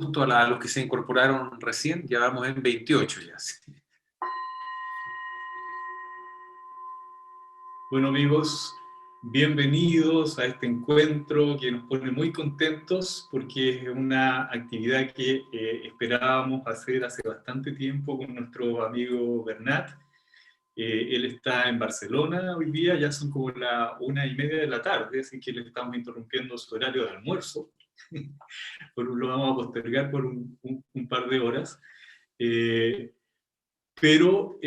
gusto a los que se incorporaron recién. Ya vamos en 28 ya. Sí. Bueno, amigos, bienvenidos a este encuentro que nos pone muy contentos porque es una actividad que esperábamos hacer hace bastante tiempo con nuestro amigo Bernat. Él está en Barcelona hoy día, ya son como la 1:30 de la tarde, así que le estamos interrumpiendo su horario de almuerzo. Lo vamos a postergar por un par de horas. Pero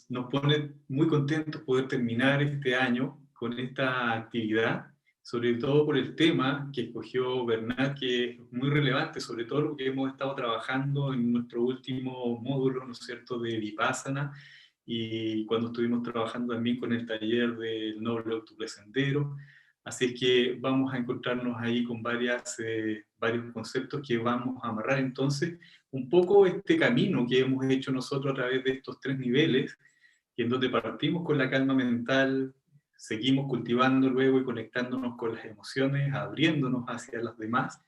nos pone muy contentos poder terminar este año con esta actividad, sobre todo por el tema que escogió Bernat, que es muy relevante, sobre todo lo que hemos estado trabajando en nuestro último módulo, ¿no es cierto?, de Vipassana, y cuando estuvimos trabajando también con el taller del Noble Octuple Sendero. Así es que vamos a encontrarnos ahí con varios conceptos que vamos a amarrar entonces un poco este camino que hemos hecho nosotros a través de estos 3 niveles, y en donde partimos con la calma mental, seguimos cultivando luego y conectándonos con las emociones, abriéndonos hacia las demás,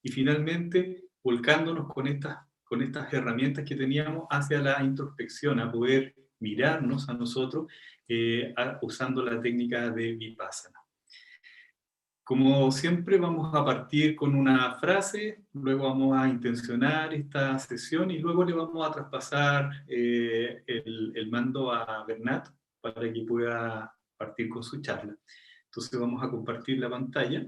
y finalmente volcándonos con estas herramientas que teníamos hacia la introspección, a poder mirarnos a nosotros usando la técnica de Vipassana. Como siempre vamos a partir con una frase, luego vamos a intencionar esta sesión y luego le vamos a traspasar el mando a Bernat para que pueda partir con su charla. Entonces vamos a compartir la pantalla.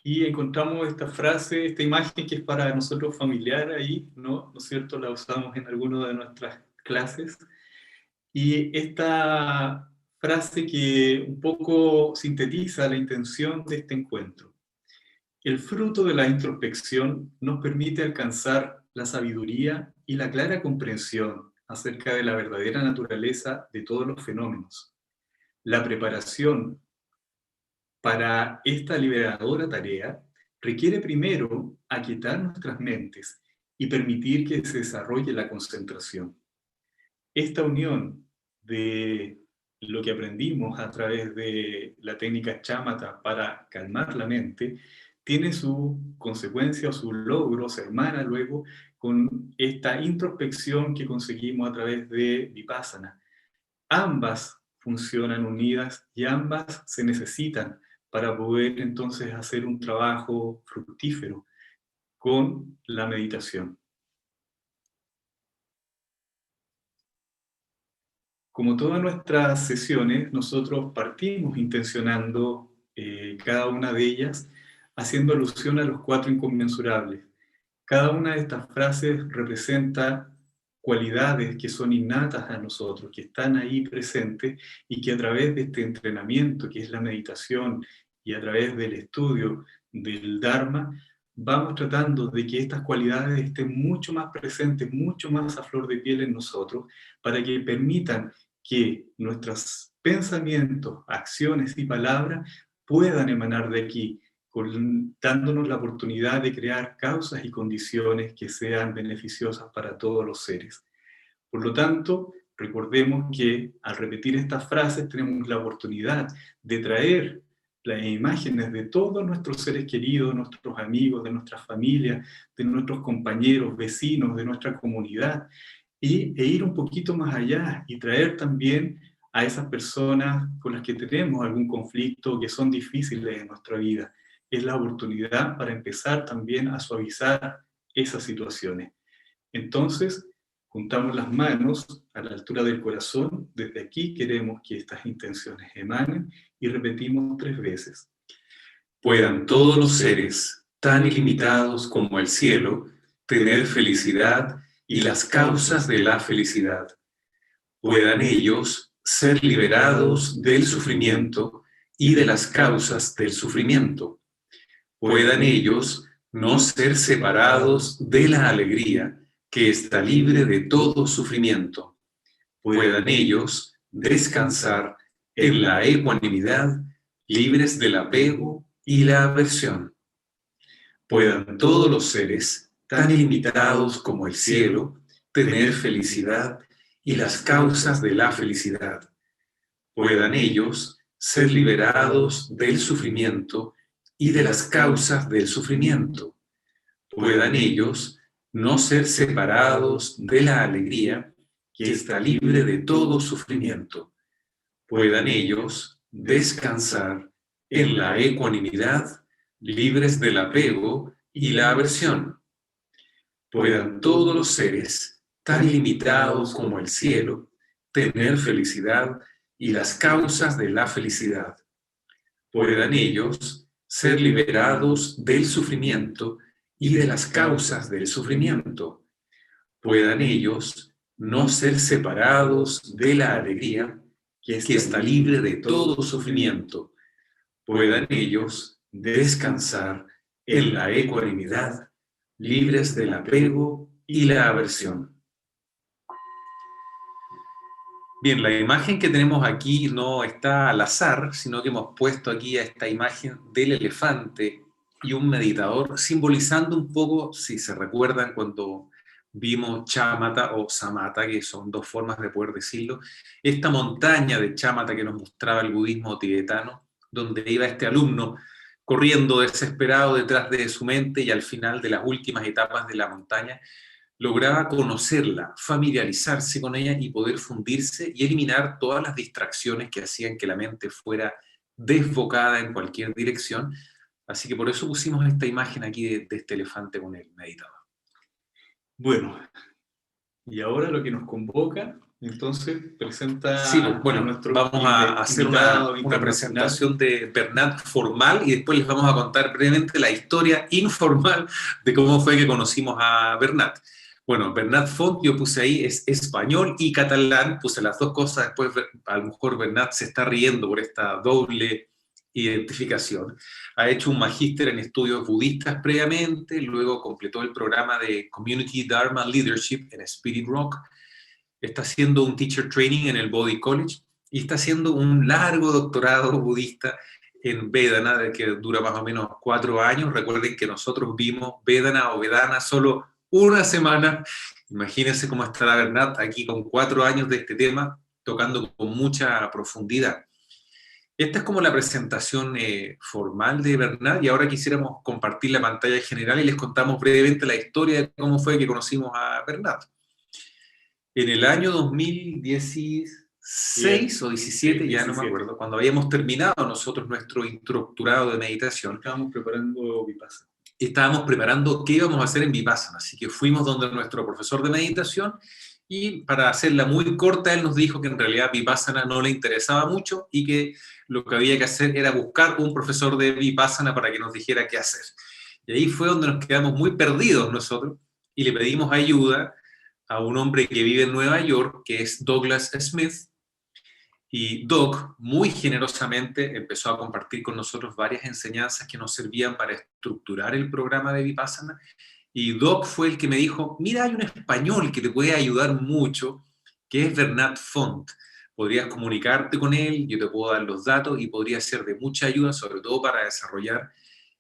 Y encontramos esta frase, esta imagen que es para nosotros familiar ahí, ¿no es cierto? La usamos en alguna de nuestras clases. Y esta frase que un poco sintetiza la intención de este encuentro. El fruto de la introspección nos permite alcanzar la sabiduría y la clara comprensión acerca de la verdadera naturaleza de todos los fenómenos. La preparación para esta liberadora tarea requiere primero aquietar nuestras mentes y permitir que se desarrolle la concentración. Esta unión de lo que aprendimos a través de la técnica Shamatha para calmar la mente tiene su consecuencia o su logro, se hermana luego con esta introspección que conseguimos a través de Vipassana. Ambas funcionan unidas y ambas se necesitan para poder entonces hacer un trabajo fructífero con la meditación. Como todas nuestras sesiones, nosotros partimos intencionando cada una de ellas, haciendo alusión a los 4 inconmensurables. Cada una de estas frases representa cualidades que son innatas a nosotros, que están ahí presentes y que a través de este entrenamiento, que es la meditación, y a través del estudio del Dharma, vamos tratando de que estas cualidades estén mucho más presentes, mucho más a flor de piel en nosotros, para que permitan que nuestros pensamientos, acciones y palabras puedan emanar de aquí, dándonos la oportunidad de crear causas y condiciones que sean beneficiosas para todos los seres. Por lo tanto, recordemos que al repetir estas frases tenemos la oportunidad de traer las imágenes de todos nuestros seres queridos, nuestros amigos, de nuestras familias, de nuestros compañeros, vecinos, de nuestra comunidad, e ir un poquito más allá y traer también a esas personas con las que tenemos algún conflicto, que son difíciles en nuestra vida. Es la oportunidad para empezar también a suavizar esas situaciones. Entonces, juntamos las manos a la altura del corazón. Desde aquí queremos que estas intenciones emanen y repetimos 3 veces. Puedan todos los seres, tan ilimitados como el cielo, tener felicidad y las causas de la felicidad. Puedan ellos ser liberados del sufrimiento y de las causas del sufrimiento. Puedan ellos no ser separados de la alegría que está libre de todo sufrimiento. Puedan ellos descansar en la ecuanimidad, libres del apego y la aversión. Puedan todos los seres, tan ilimitados como el cielo, tener felicidad y las causas de la felicidad. Puedan ellos ser liberados del sufrimiento y de las causas del sufrimiento. Puedan ellos no ser separados de la alegría que está libre de todo sufrimiento. Puedan ellos descansar en la ecuanimidad, libres del apego y la aversión. Puedan todos los seres, tan ilimitados como el cielo, tener felicidad y las causas de la felicidad. Puedan ellos ser liberados del sufrimiento y de las causas del sufrimiento. Puedan ellos no ser separados de la alegría que está libre de todo sufrimiento. Puedan ellos descansar en la ecuanimidad, libres del apego y la aversión. Bien, la imagen que tenemos aquí no está al azar, sino que hemos puesto aquí a esta imagen del elefante y un meditador, simbolizando un poco, si se recuerdan, cuando vimos Chamata o Samatha, que son dos formas de poder decirlo, esta montaña de Chamata que nos mostraba el budismo tibetano, donde iba este alumno corriendo desesperado detrás de su mente y al final de las últimas etapas de la montaña, lograba conocerla, familiarizarse con ella y poder fundirse y eliminar todas las distracciones que hacían que la mente fuera desbocada en cualquier dirección. Así que por eso pusimos esta imagen aquí de este elefante con el meditador. Bueno, y ahora lo que nos convoca, entonces presenta Sí, bueno, a nuestro vamos a hacer una presentación de Bernat formal y después les vamos a contar brevemente la historia informal de cómo fue que conocimos a Bernat. Bueno, Bernat Font, yo puse ahí, es español y catalán, puse las dos cosas, después a lo mejor Bernat se está riendo por esta doble identificación. Ha hecho un magíster en estudios budistas previamente, luego completó el programa de Community Dharma Leadership en Spirit Rock, está haciendo un teacher training en el Bodhi College y está haciendo un largo doctorado budista en Vedana, que dura más o menos 4 años. Recuerden que nosotros vimos Vedana o Vedana solo una semana. Imagínense cómo estará Bernat aquí con 4 años de este tema, tocando con mucha profundidad. Esta es como la presentación formal de Bernat y ahora quisiéramos compartir la pantalla general y les contamos brevemente la historia de cómo fue que conocimos a Bernat. En el año 2016 o 17, ya no me acuerdo, cuando habíamos terminado nosotros nuestro instructorado de meditación, estábamos preparando Vipassana. Estábamos preparando qué íbamos a hacer en Vipassana, así que fuimos donde nuestro profesor de meditación y para hacerla muy corta, él nos dijo que en realidad Vipassana no le interesaba mucho y que lo que había que hacer era buscar un profesor de Vipassana para que nos dijera qué hacer. Y ahí fue donde nos quedamos muy perdidos nosotros y le pedimos ayuda a un hombre que vive en Nueva York, que es Douglas Smith, y Doug muy generosamente empezó a compartir con nosotros varias enseñanzas que nos servían para estructurar el programa de Vipassana, y Doug fue el que me dijo, mira, hay un español que te puede ayudar mucho, que es Bernat Font. Podrías comunicarte con él, yo te puedo dar los datos y podría ser de mucha ayuda, sobre todo para desarrollar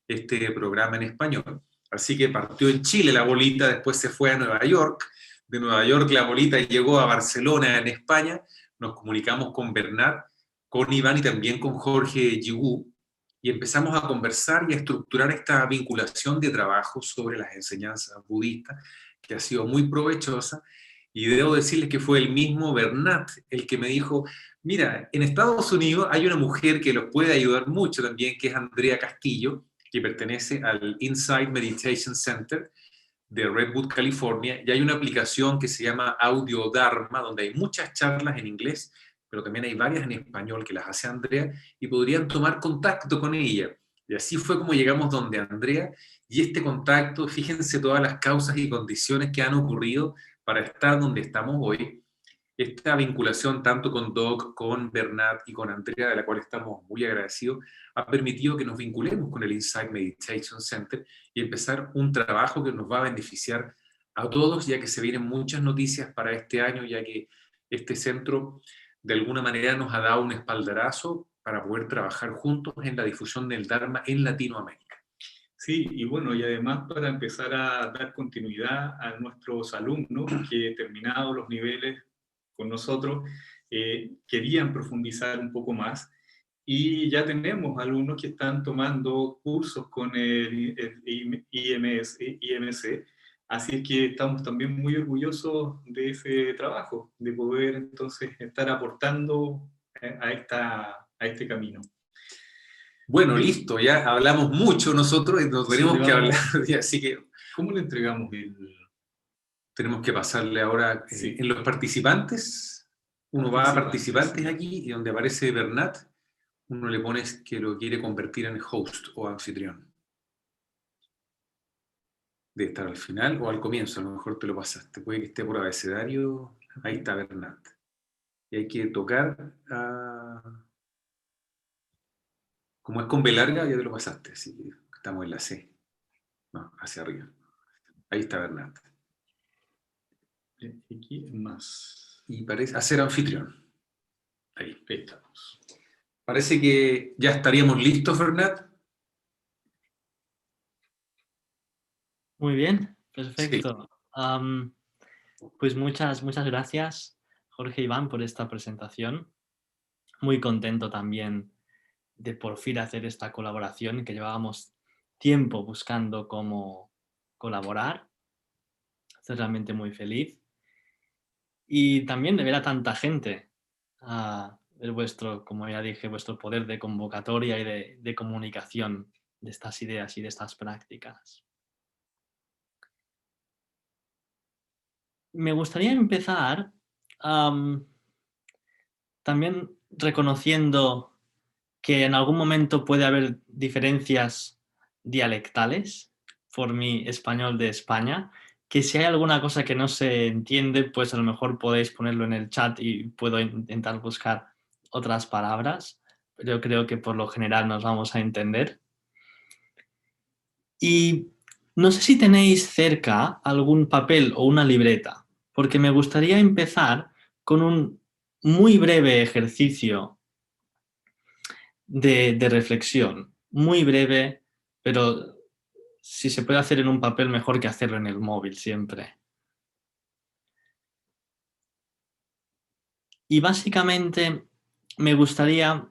este programa en español. Así que partió en Chile la bolita, después se fue a Nueva York, de Nueva York la bolita llegó a Barcelona, en España, nos comunicamos con Bernat, con Iván y también con Jorge Yigú, y empezamos a conversar y a estructurar esta vinculación de trabajo sobre las enseñanzas budistas, que ha sido muy provechosa, y debo decirles que fue el mismo Bernat el que me dijo, mira, en Estados Unidos hay una mujer que los puede ayudar mucho también, que es Andrea Castillo, que pertenece al Insight Meditation Center de Redwood, California, y hay una aplicación que se llama Audio Dharma, donde hay muchas charlas en inglés, pero también hay varias en español que las hace Andrea, y podrían tomar contacto con ella. Y así fue como llegamos donde Andrea, y este contacto, fíjense todas las causas y condiciones que han ocurrido para estar donde estamos hoy. Esta vinculación tanto con Doug, con Bernat y con Andrea, de la cual estamos muy agradecidos, ha permitido que nos vinculemos con el Insight Meditation Center y empezar un trabajo que nos va a beneficiar a todos, ya que se vienen muchas noticias para este año, ya que este centro de alguna manera nos ha dado un espaldarazo para poder trabajar juntos en la difusión del Dharma en Latinoamérica. Sí, y bueno, y además para empezar a dar continuidad a nuestros alumnos que terminados los niveles con nosotros querían profundizar un poco más. Y ya tenemos alumnos que están tomando cursos con el IMC, así es que estamos también muy orgullosos de ese trabajo, de poder entonces estar aportando a este camino. Bueno, Bien, listo, ya hablamos mucho nosotros y nos sí, tenemos que hablar, así que ¿cómo le entregamos el...? tenemos que pasarle ahora Sí, en los participantes. Uno va a participantes. participantes aquí y donde aparece Bernat, uno le pone que lo quiere convertir en host o anfitrión. Debe estar al final o al comienzo, a lo mejor te lo pasaste. Puede que esté por abecedario. Ahí está Bernat. Y hay que tocar como es con B larga, ya te lo pasaste, así que estamos en la C. No, hacia arriba. Ahí está Bernat. X más. Y parece hacer anfitrión. Ahí. Ahí estamos. Parece que ya estaríamos listos, Bernat. Muy bien, Sí. perfecto. Pues muchas gracias, Jorge, Iván, por esta presentación. Muy contento también de por fin hacer esta colaboración que llevábamos tiempo buscando cómo colaborar. Estoy realmente muy feliz. Y también de ver a tanta gente, ver vuestro, como ya dije, vuestro poder de convocatoria y de comunicación de estas ideas y de estas prácticas. Me gustaría empezar también reconociendo que en algún momento puede haber diferencias dialectales por mi español de España, que si hay alguna cosa que no se entiende, pues a lo mejor podéis ponerlo en el chat y puedo intentar buscar otras palabras, pero yo creo que por lo general nos vamos a entender. Y no sé si tenéis cerca algún papel o una libreta, porque me gustaría empezar con un muy breve ejercicio de reflexión, muy breve, pero si se puede hacer en un papel, mejor que hacerlo en el móvil siempre. Y básicamente me gustaría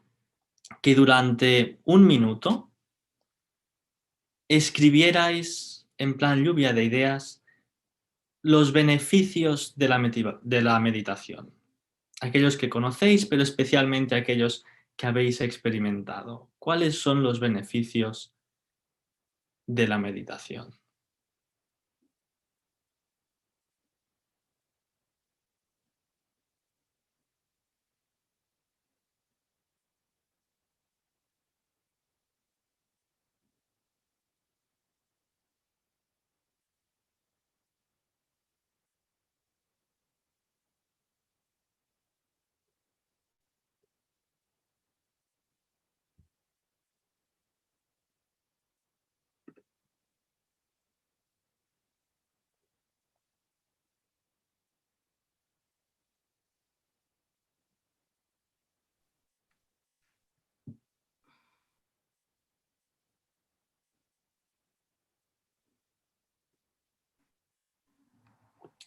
que durante un minuto escribierais en plan lluvia de ideas los beneficios de la meditación. Aquellos que conocéis, pero especialmente aquellos que habéis experimentado. ¿Cuáles son los beneficios de la meditación?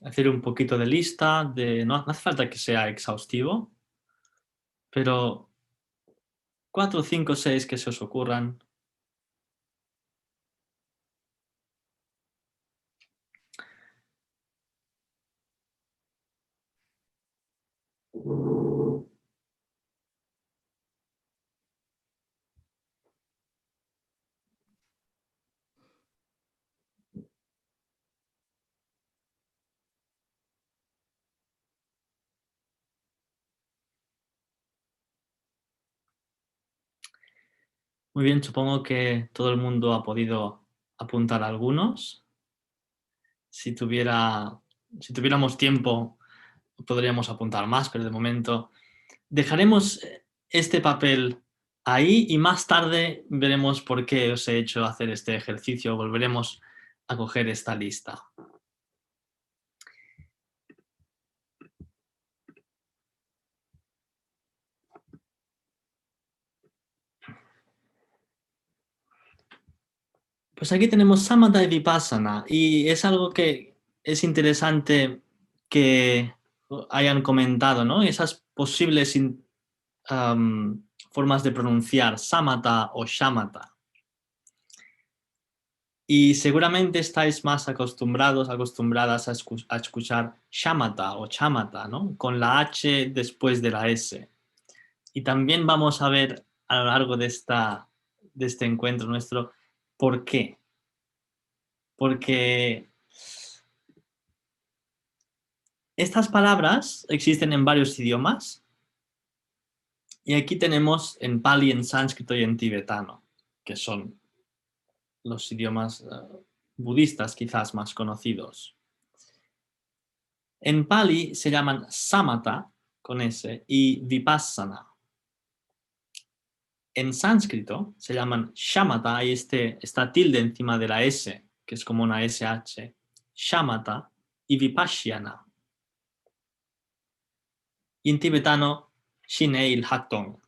Hacer un poquito de lista, no hace falta que sea exhaustivo, pero 4, 5, 6 que se os ocurran. Muy bien, supongo que todo el mundo ha podido apuntar algunos. Si tuviéramos tiempo, podríamos apuntar más, pero de momento dejaremos este papel ahí y más tarde veremos por qué os he hecho hacer este ejercicio. Volveremos a coger esta lista. Pues aquí tenemos samatha y vipassana, y es algo que es interesante que hayan comentado, ¿no? Esas posibles formas de pronunciar samatha o shamatha. Y seguramente estáis más acostumbradas a escuchar shamatha o chamata, ¿no? Con la H después de la S. Y también vamos a ver a lo largo de este encuentro nuestro por qué. Porque estas palabras existen en varios idiomas y aquí tenemos en Pali, en sánscrito y en tibetano, que son los idiomas budistas quizás más conocidos. En Pali se llaman samatha, con S, y vipassana. En sánscrito se llaman shamatha, hay esta tilde encima de la S, que es como una SH, shamatha y vipashyana. Y en tibetano, Shineil Haktong.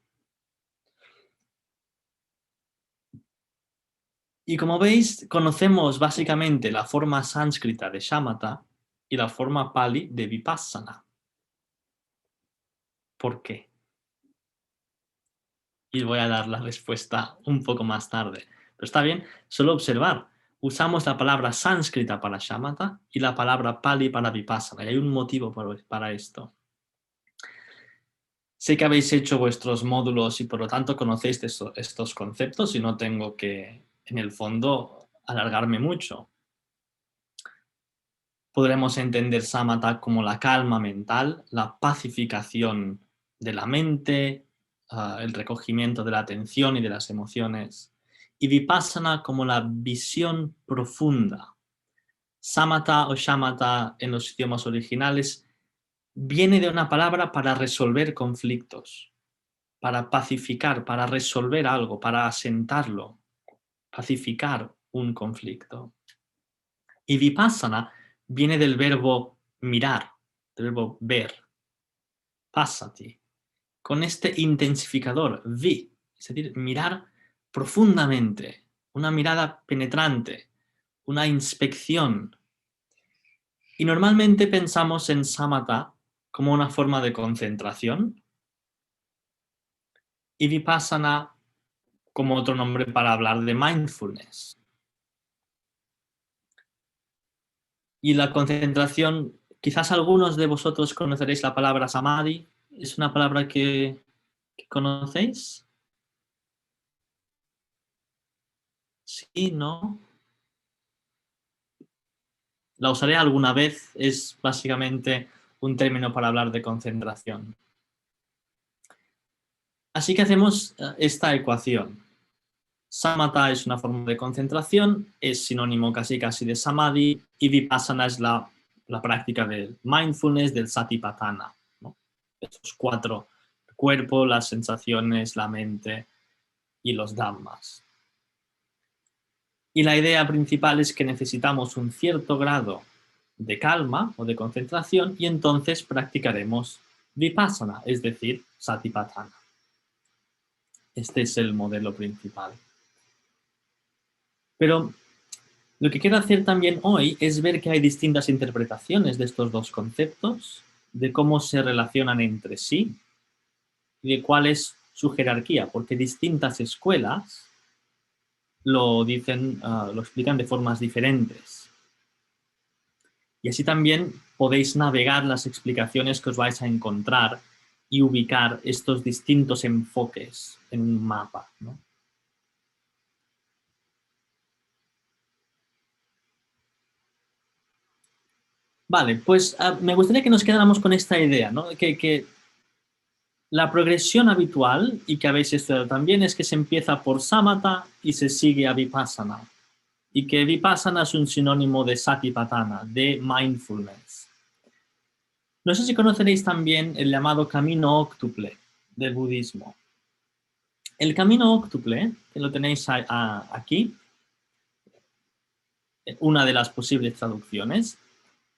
Y como veis, conocemos básicamente la forma sánscrita de shamatha y la forma pali de vipassana. ¿Por qué? Y voy a dar la respuesta un poco más tarde. Pero está bien, solo observar. Usamos la palabra sánscrita para shamatha y la palabra pali para vipassana. Y hay un motivo para esto. Sé que habéis hecho vuestros módulos y por lo tanto conocéis estos conceptos y no tengo que, en el fondo, alargarme mucho. Podremos entender samatha como la calma mental, la pacificación de la mente, el recogimiento de la atención y de las emociones, y vipassana como la visión profunda. Samatha o shamatha en los idiomas originales viene de una palabra para resolver conflictos, para pacificar, para resolver algo, para asentarlo, pacificar un conflicto. Y vipassana viene del verbo mirar, del verbo ver, passati, con este intensificador, vi, es decir, mirar profundamente, una mirada penetrante, una inspección. Y normalmente pensamos en samatha como una forma de concentración y vipassana como otro nombre para hablar de mindfulness. Y la concentración, quizás algunos de vosotros conoceréis la palabra samadhi, ¿es una palabra que conocéis? Sí, ¿no? La usaré alguna vez, es básicamente un término para hablar de concentración. Así que hacemos esta ecuación. Samatha es una forma de concentración, es sinónimo casi de samadhi, y vipassana es la práctica del mindfulness, del satipatthana, ¿no? Estos cuatro: el cuerpo, las sensaciones, la mente y los dhammas. Y la idea principal es que necesitamos un cierto grado de calma o de concentración y entonces practicaremos vipassana, es decir, satipatthana. Este es el modelo principal. Pero lo que quiero hacer también hoy es ver que hay distintas interpretaciones de estos dos conceptos, de cómo se relacionan entre sí y de cuál es su jerarquía, porque distintas escuelas lo explican de formas diferentes. Y así también podéis navegar las explicaciones que os vais a encontrar y ubicar estos distintos enfoques en un mapa, ¿no? Vale, pues me gustaría que nos quedáramos con esta idea, ¿no? Que la progresión habitual, y que habéis estudiado también, es que se empieza por samatha y se sigue a vipassana. Y que vipassana es un sinónimo de satipatthana, de mindfulness. No sé si conoceréis también el llamado camino óctuple del budismo. El camino óctuple, que lo tenéis aquí, una de las posibles traducciones,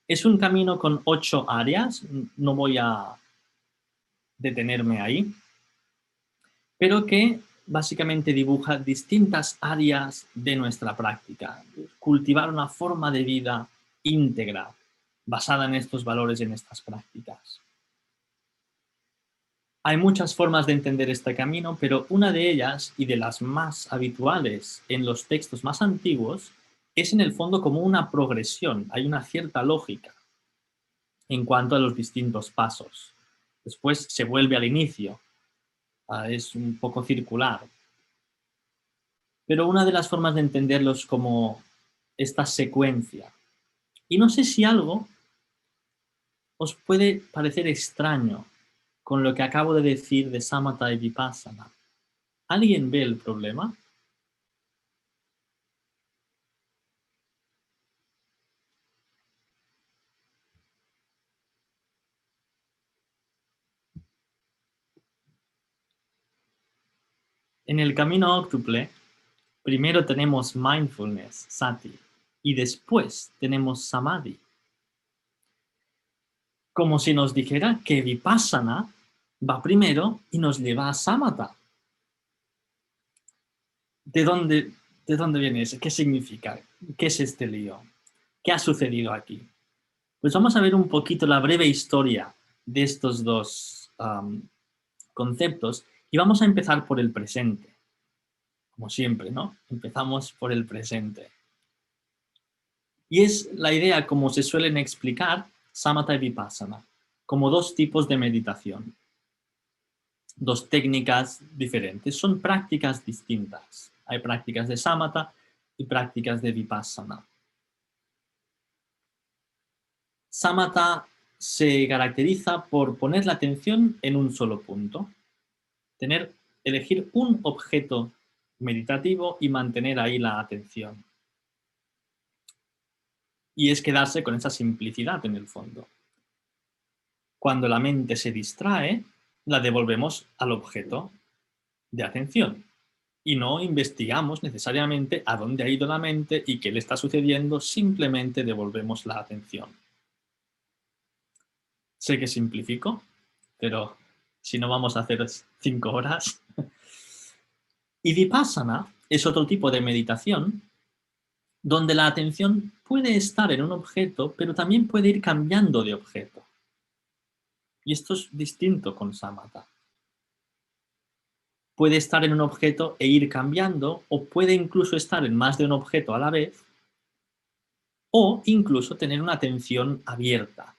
es un camino con 8 áreas, no voy a detenerme ahí, pero que básicamente dibuja distintas áreas de nuestra práctica. Cultivar una forma de vida íntegra, basada en estos valores y en estas prácticas. Hay muchas formas de entender este camino, pero una de ellas, y de las más habituales en los textos más antiguos, es en el fondo como una progresión. Hay una cierta lógica en cuanto a los distintos pasos. Después se vuelve al inicio. Es un poco circular. Pero una de las formas de entenderlo es como esta secuencia. Y no sé si algo os puede parecer extraño con lo que acabo de decir de Samatha y Vipassana. ¿Alguien ve el problema? En el camino óctuple, primero tenemos mindfulness, sati, y después tenemos samadhi. Como si nos dijera que Vipassana va primero y nos lleva a samatha. ¿De dónde viene eso? ¿Qué significa? ¿Qué es este lío? ¿Qué ha sucedido aquí? Pues vamos a ver un poquito la breve historia de estos dos conceptos y vamos a empezar por el presente. Como siempre, ¿no? Empezamos por el presente. Y es la idea, como se suelen explicar, samatha y vipassana, como dos tipos de meditación. Dos técnicas diferentes. Son prácticas distintas. Hay prácticas de samatha y prácticas de vipassana. Samatha se caracteriza por poner la atención en un solo punto. Elegir un objeto meditativo y mantener ahí la atención. Y es quedarse con esa simplicidad en el fondo. Cuando la mente se distrae, la devolvemos al objeto de atención. Y no investigamos necesariamente a dónde ha ido la mente y qué le está sucediendo, simplemente devolvemos la atención. Sé que simplifico, pero si no vamos a hacer 5 horas. Y Vipassana es otro tipo de meditación donde la atención puede estar en un objeto, pero también puede ir cambiando de objeto. Y esto es distinto con samatha. Puede estar en un objeto e ir cambiando, o puede incluso estar en más de un objeto a la vez, o incluso tener una atención abierta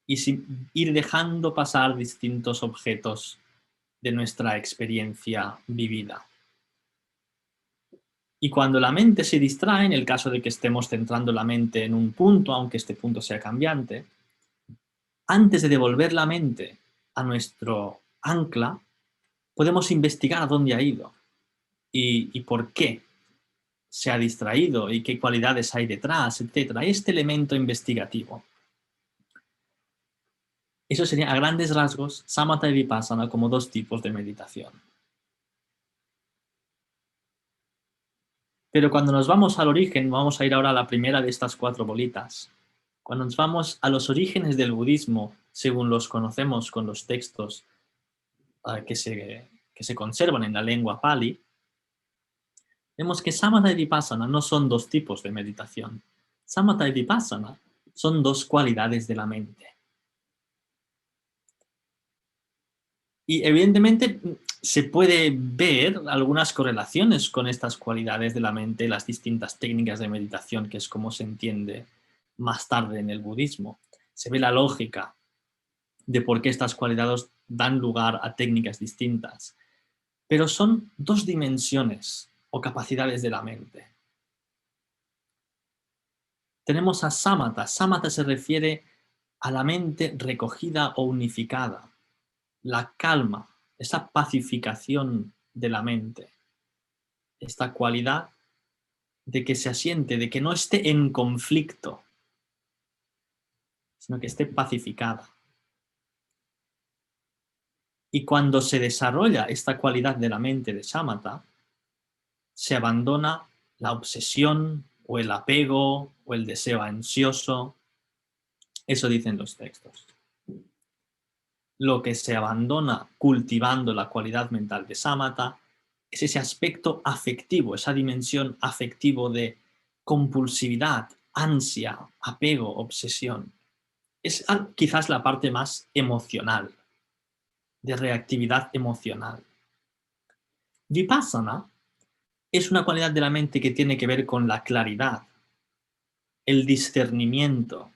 y ir dejando pasar distintos objetos de nuestra experiencia vivida. Y cuando la mente se distrae, en el caso de que estemos centrando la mente en un punto, aunque este punto sea cambiante, antes de devolver la mente a nuestro ancla, podemos investigar a dónde ha ido y por qué se ha distraído y qué cualidades hay detrás, etc. Este elemento investigativo. Eso sería, a grandes rasgos, samatha y vipassana como dos tipos de meditación. Pero cuando nos vamos al origen, vamos a ir ahora a la primera de estas 4 bolitas. Cuando nos vamos a los orígenes del budismo, según los conocemos con los textos que se conservan en la lengua Pali, vemos que samatha y vipassana no son 2 tipos de meditación. Samatha y vipassana son 2 cualidades de la mente. Y evidentemente se puede ver algunas correlaciones con estas cualidades de la mente, las distintas técnicas de meditación, que es como se entiende más tarde en el budismo. Se ve la lógica de por qué estas cualidades dan lugar a técnicas distintas. Pero son 2 dimensiones o capacidades de la mente. Tenemos a samatha. Samatha se refiere a la mente recogida o unificada, la calma, esa pacificación de la mente, esta cualidad de que se asiente, de que no esté en conflicto, sino que esté pacificada. Y cuando se desarrolla esta cualidad de la mente de samatha, se abandona la obsesión o el apego o el deseo ansioso. Eso dicen los textos. lo que se abandona cultivando la cualidad mental de samatha es ese aspecto afectivo, esa dimensión afectivo de compulsividad, ansia, apego, obsesión. Es quizás la parte más emocional, de reactividad emocional. Vipassana es una cualidad de la mente que tiene que ver con la claridad, el discernimiento,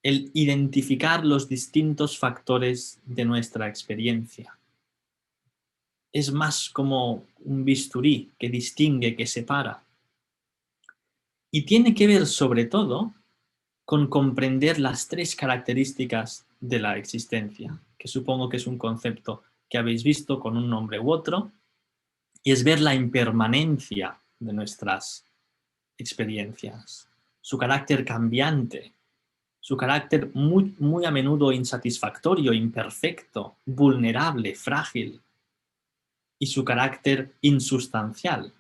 el identificar los distintos factores de nuestra experiencia. Es más como un bisturí que distingue, que separa. Y tiene que ver sobre todo con comprender las tres características de la existencia, que supongo que es un concepto que habéis visto con un nombre u otro, y es ver la impermanencia de nuestras experiencias, su carácter cambiante, su carácter muy, muy a menudo insatisfactorio, imperfecto, vulnerable, frágil, y su carácter insustancial.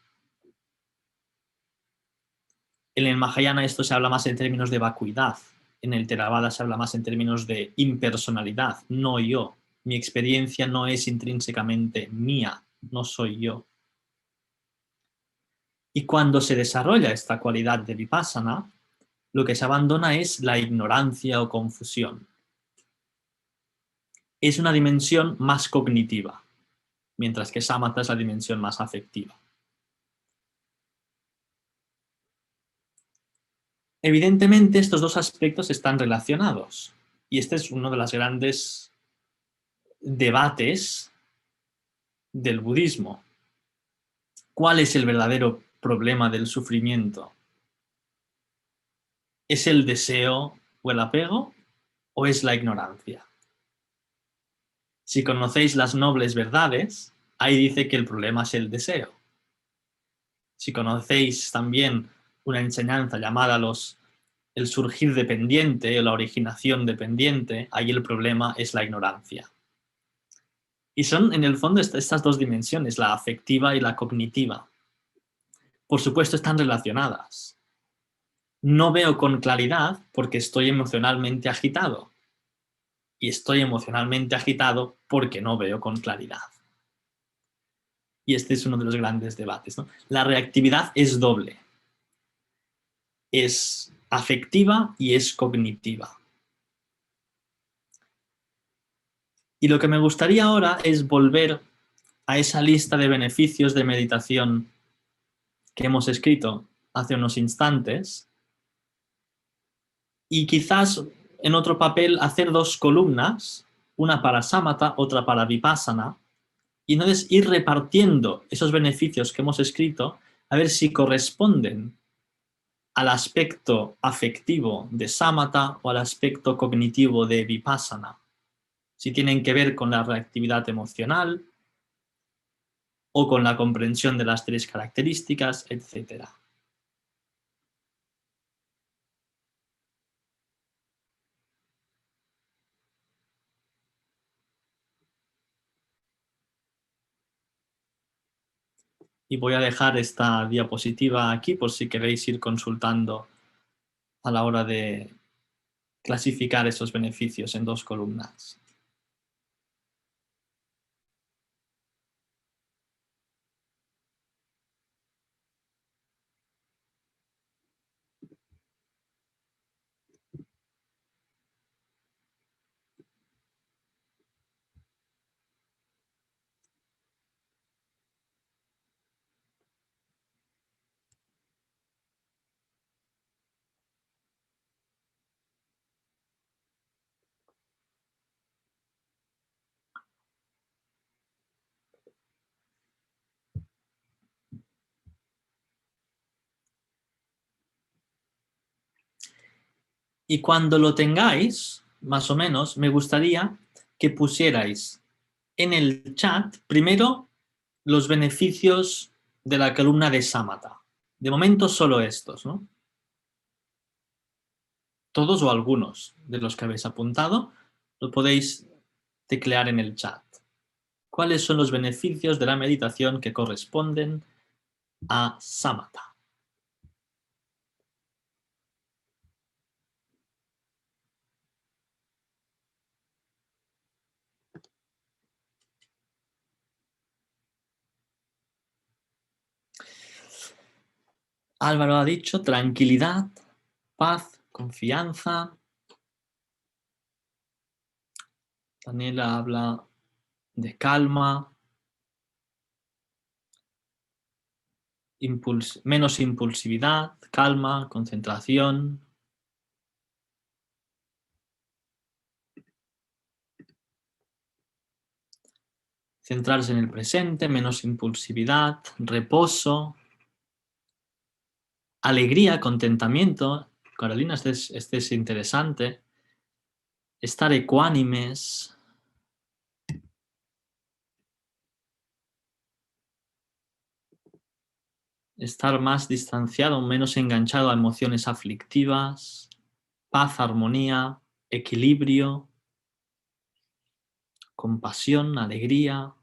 En el Mahayana esto se habla más en términos de vacuidad, en el Theravada se habla más en términos de impersonalidad, no yo. Mi experiencia no es intrínsecamente mía, no soy yo. Y cuando se desarrolla esta cualidad de Vipassana, lo que se abandona es la ignorancia o confusión. Es una dimensión más cognitiva, mientras que samatha es la dimensión más afectiva. Evidentemente, estos dos aspectos están relacionados, y este es uno de los grandes debates del budismo. ¿Cuál es el verdadero problema del sufrimiento? ¿Es el deseo o el apego o es la ignorancia? Si conocéis las nobles verdades, ahí dice que el problema es el deseo. Si conocéis también una enseñanza llamada el surgir dependiente o la originación dependiente, ahí el problema es la ignorancia. Y son, en el fondo, estas dos dimensiones, la afectiva y la cognitiva. Por supuesto, están relacionadas. No veo con claridad porque estoy emocionalmente agitado. Y estoy emocionalmente agitado porque no veo con claridad. Y este es uno de los grandes debates, ¿no? La reactividad es doble. Es afectiva y es cognitiva. Y lo que me gustaría ahora es volver a esa lista de beneficios de meditación que hemos escrito hace unos instantes y quizás en otro papel hacer dos columnas, una para samatha, otra para vipassana, y entonces ir repartiendo esos beneficios que hemos escrito a ver si corresponden al aspecto afectivo de samatha o al aspecto cognitivo de vipassana. Si tienen que ver con la reactividad emocional o con la comprensión de las tres características, etc. Y voy a dejar esta diapositiva aquí por si queréis ir consultando a la hora de clasificar esos beneficios en dos columnas. Y cuando lo tengáis, más o menos, me gustaría que pusierais en el chat primero los beneficios de la columna de samatha. De momento solo estos, ¿no? Todos o algunos de los que habéis apuntado, lo podéis teclear en el chat. ¿Cuáles son los beneficios de la meditación que corresponden a samatha? Álvaro ha dicho tranquilidad, paz, confianza. Daniela habla de calma, menos impulsividad, calma, concentración. Centrarse en el presente, menos impulsividad, reposo, alegría, contentamiento. Carolina, este es interesante. Estar ecuánimes. Estar más distanciado, menos enganchado a emociones aflictivas. Paz, armonía, equilibrio, compasión, alegría.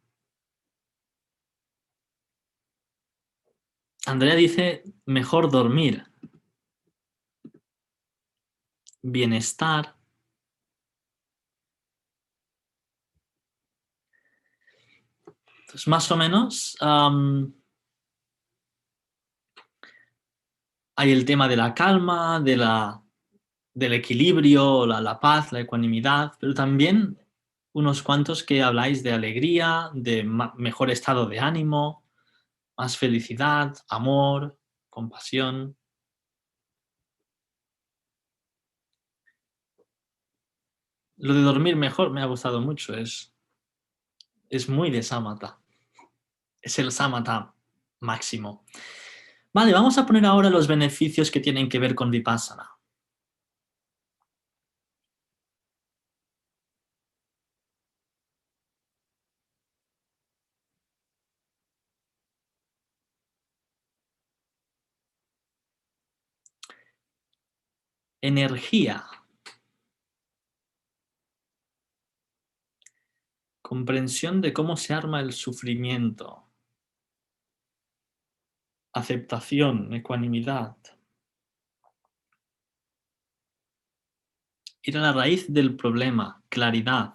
Andrea dice mejor dormir. Bienestar. Entonces, más o menos hay el tema de la calma, del equilibrio, la paz, la ecuanimidad, pero también unos cuantos que habláis de alegría, de mejor estado de ánimo, más felicidad, amor, compasión. Lo de dormir mejor me ha gustado mucho, es muy de sámata. Es el sámata máximo. Vale, vamos a poner ahora los beneficios que tienen que ver con Vipassana. Energía. Comprensión de cómo se arma el sufrimiento. Aceptación, ecuanimidad. Ir a la raíz del problema, claridad.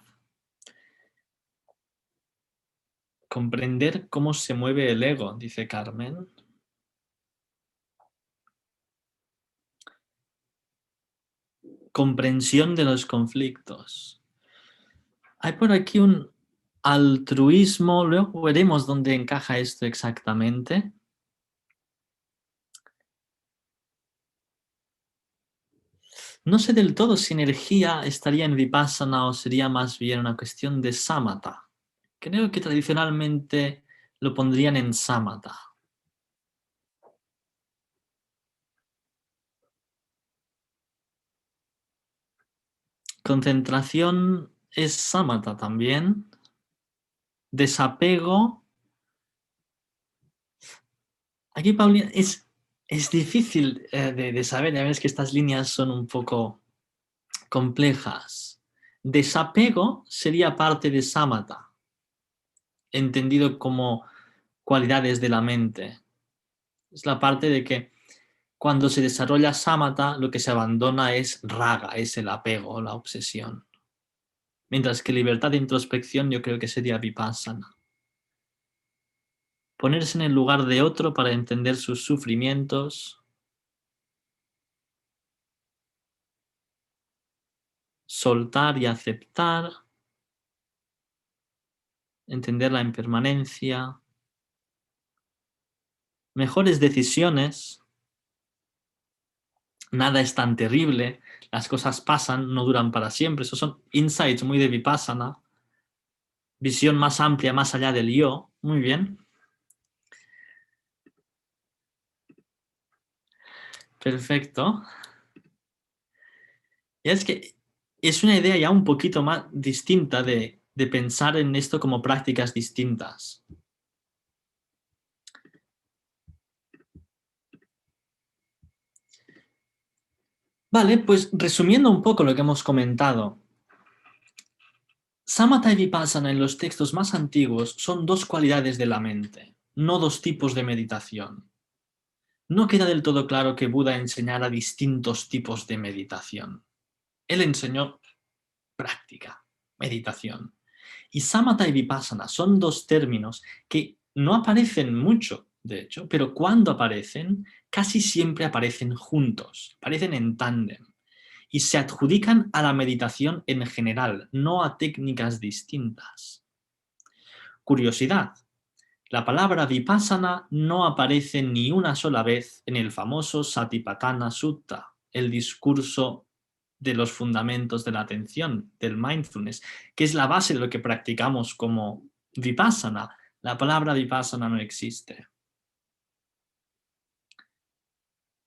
Comprender cómo se mueve el ego, dice Carmen. Comprensión de los conflictos. Hay por aquí un altruismo, luego veremos dónde encaja esto exactamente. No sé del todo si energía estaría en Vipassana o sería más bien una cuestión de Samatha. Creo que tradicionalmente lo pondrían en Samatha. Concentración es Samatha también. Desapego. Aquí, Paulina, es difícil de saber, ya ves que estas líneas son un poco complejas. Desapego sería parte de Samatha, entendido como cualidades de la mente. Es la parte de que cuando se desarrolla Samatha, lo que se abandona es raga, es el apego, la obsesión. Mientras que libertad de introspección yo creo que sería Vipassana. Ponerse en el lugar de otro para entender sus sufrimientos. Soltar y aceptar. Entender la impermanencia. Mejores decisiones. Nada es tan terrible. Las cosas pasan, no duran para siempre. Esos son insights muy de Vipassana. Visión más amplia, más allá del yo. Muy bien. Perfecto. Y es que es una idea ya un poquito más distinta de pensar en esto como prácticas distintas. Vale, pues resumiendo un poco lo que hemos comentado, Samatha y Vipassana en los textos más antiguos son dos cualidades de la mente, no dos tipos de meditación. No queda del todo claro que Buda enseñara distintos tipos de meditación. Él enseñó práctica, meditación. Y Samatha y Vipassana son dos términos que no aparecen mucho de hecho, pero cuando aparecen, casi siempre aparecen juntos, aparecen en tándem y se adjudican a la meditación en general, no a técnicas distintas. Curiosidad. La palabra vipassana no aparece ni una sola vez en el famoso Satipatthana Sutta, el discurso de los fundamentos de la atención, del mindfulness, que es la base de lo que practicamos como vipassana. La palabra vipassana no existe.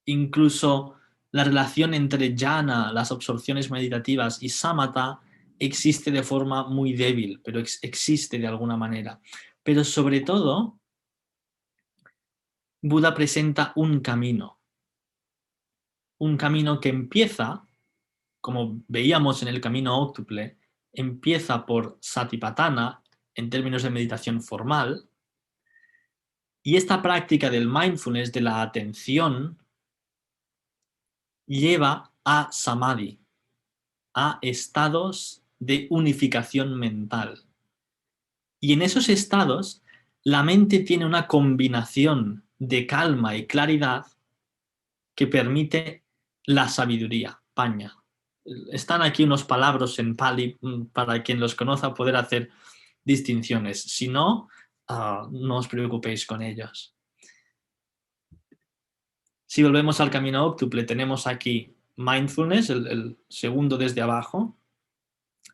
Incluso la relación entre jhana, las absorciones meditativas, y samatha existe de forma muy débil, pero existe de alguna manera. Pero sobre todo, Buda presenta un camino que empieza, como veíamos en el camino óctuple, empieza por Satipatthana, en términos de meditación formal, y esta práctica del mindfulness, de la atención, lleva a samadhi, a estados de unificación mental. Y en esos estados, la mente tiene una combinación de calma y claridad que permite la sabiduría, paña. Están aquí unos palabras en Pali para quien los conozca poder hacer distinciones. Si no, no os preocupéis con ellos. Si volvemos al camino óctuple, tenemos aquí mindfulness, el segundo desde abajo,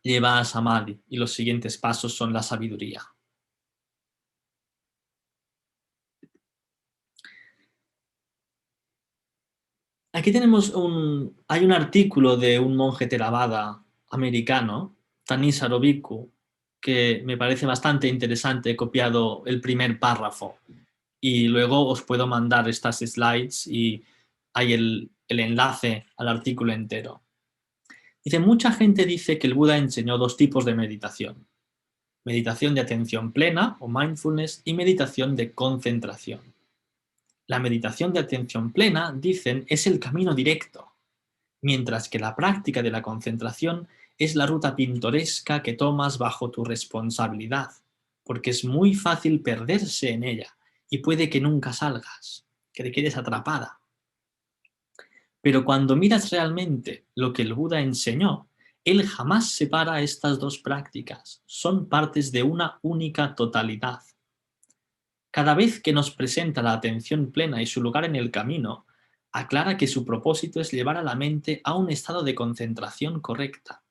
lleva a samadhi y los siguientes pasos son la sabiduría. Aquí hay un artículo de un monje Theravada americano, Thanissaro Bhikkhu, que me parece bastante interesante. He copiado el primer párrafo y luego os puedo mandar estas slides y hay el enlace al artículo entero. Dice, mucha gente dice que el Buda enseñó dos tipos de meditación. Meditación de atención plena o mindfulness y meditación de concentración. La meditación de atención plena, dicen, es el camino directo, mientras que la práctica de la concentración es la ruta pintoresca que tomas bajo tu responsabilidad, porque es muy fácil perderse en ella y puede que nunca salgas, que te quedes atrapada. Pero cuando miras realmente lo que el Buda enseñó, él jamás separa estas dos prácticas, son partes de una única totalidad. Cada vez que nos presenta la atención plena y su lugar en el camino, aclara que su propósito es llevar a la mente a un estado de concentración correcta,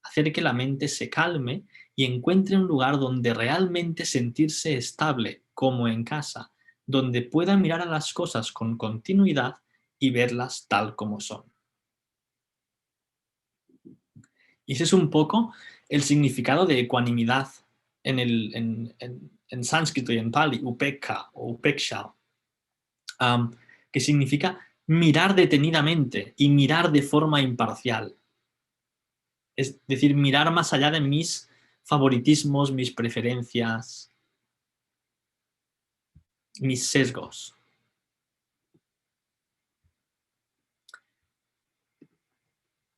hacer que la mente se calme y encuentre un lugar donde realmente sentirse estable, como en casa, donde pueda mirar a las cosas con continuidad y verlas tal como son. Y ese es un poco el significado de ecuanimidad en sánscrito y en pali, upekkha o upeksha, que significa mirar detenidamente y mirar de forma imparcial. Es decir, mirar más allá de mis favoritismos, mis preferencias, mis sesgos.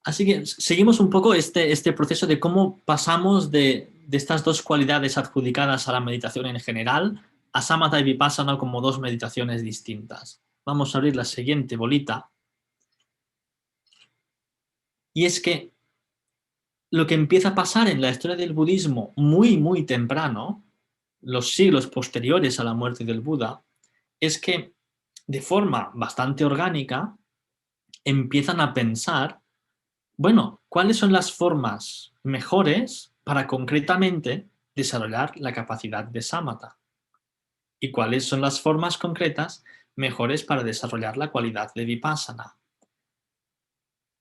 Así que seguimos un poco este proceso de cómo pasamos de estas dos cualidades adjudicadas a la meditación en general a samatha y vipassana como dos meditaciones distintas. Vamos a abrir la siguiente bolita. Y es que lo que empieza a pasar en la historia del budismo muy, muy temprano, los siglos posteriores a la muerte del Buda, es que de forma bastante orgánica empiezan a pensar, bueno, ¿cuáles son las formas mejores para concretamente desarrollar la capacidad de samatha? ¿Y cuáles son las formas concretas mejores para desarrollar la cualidad de vipassana?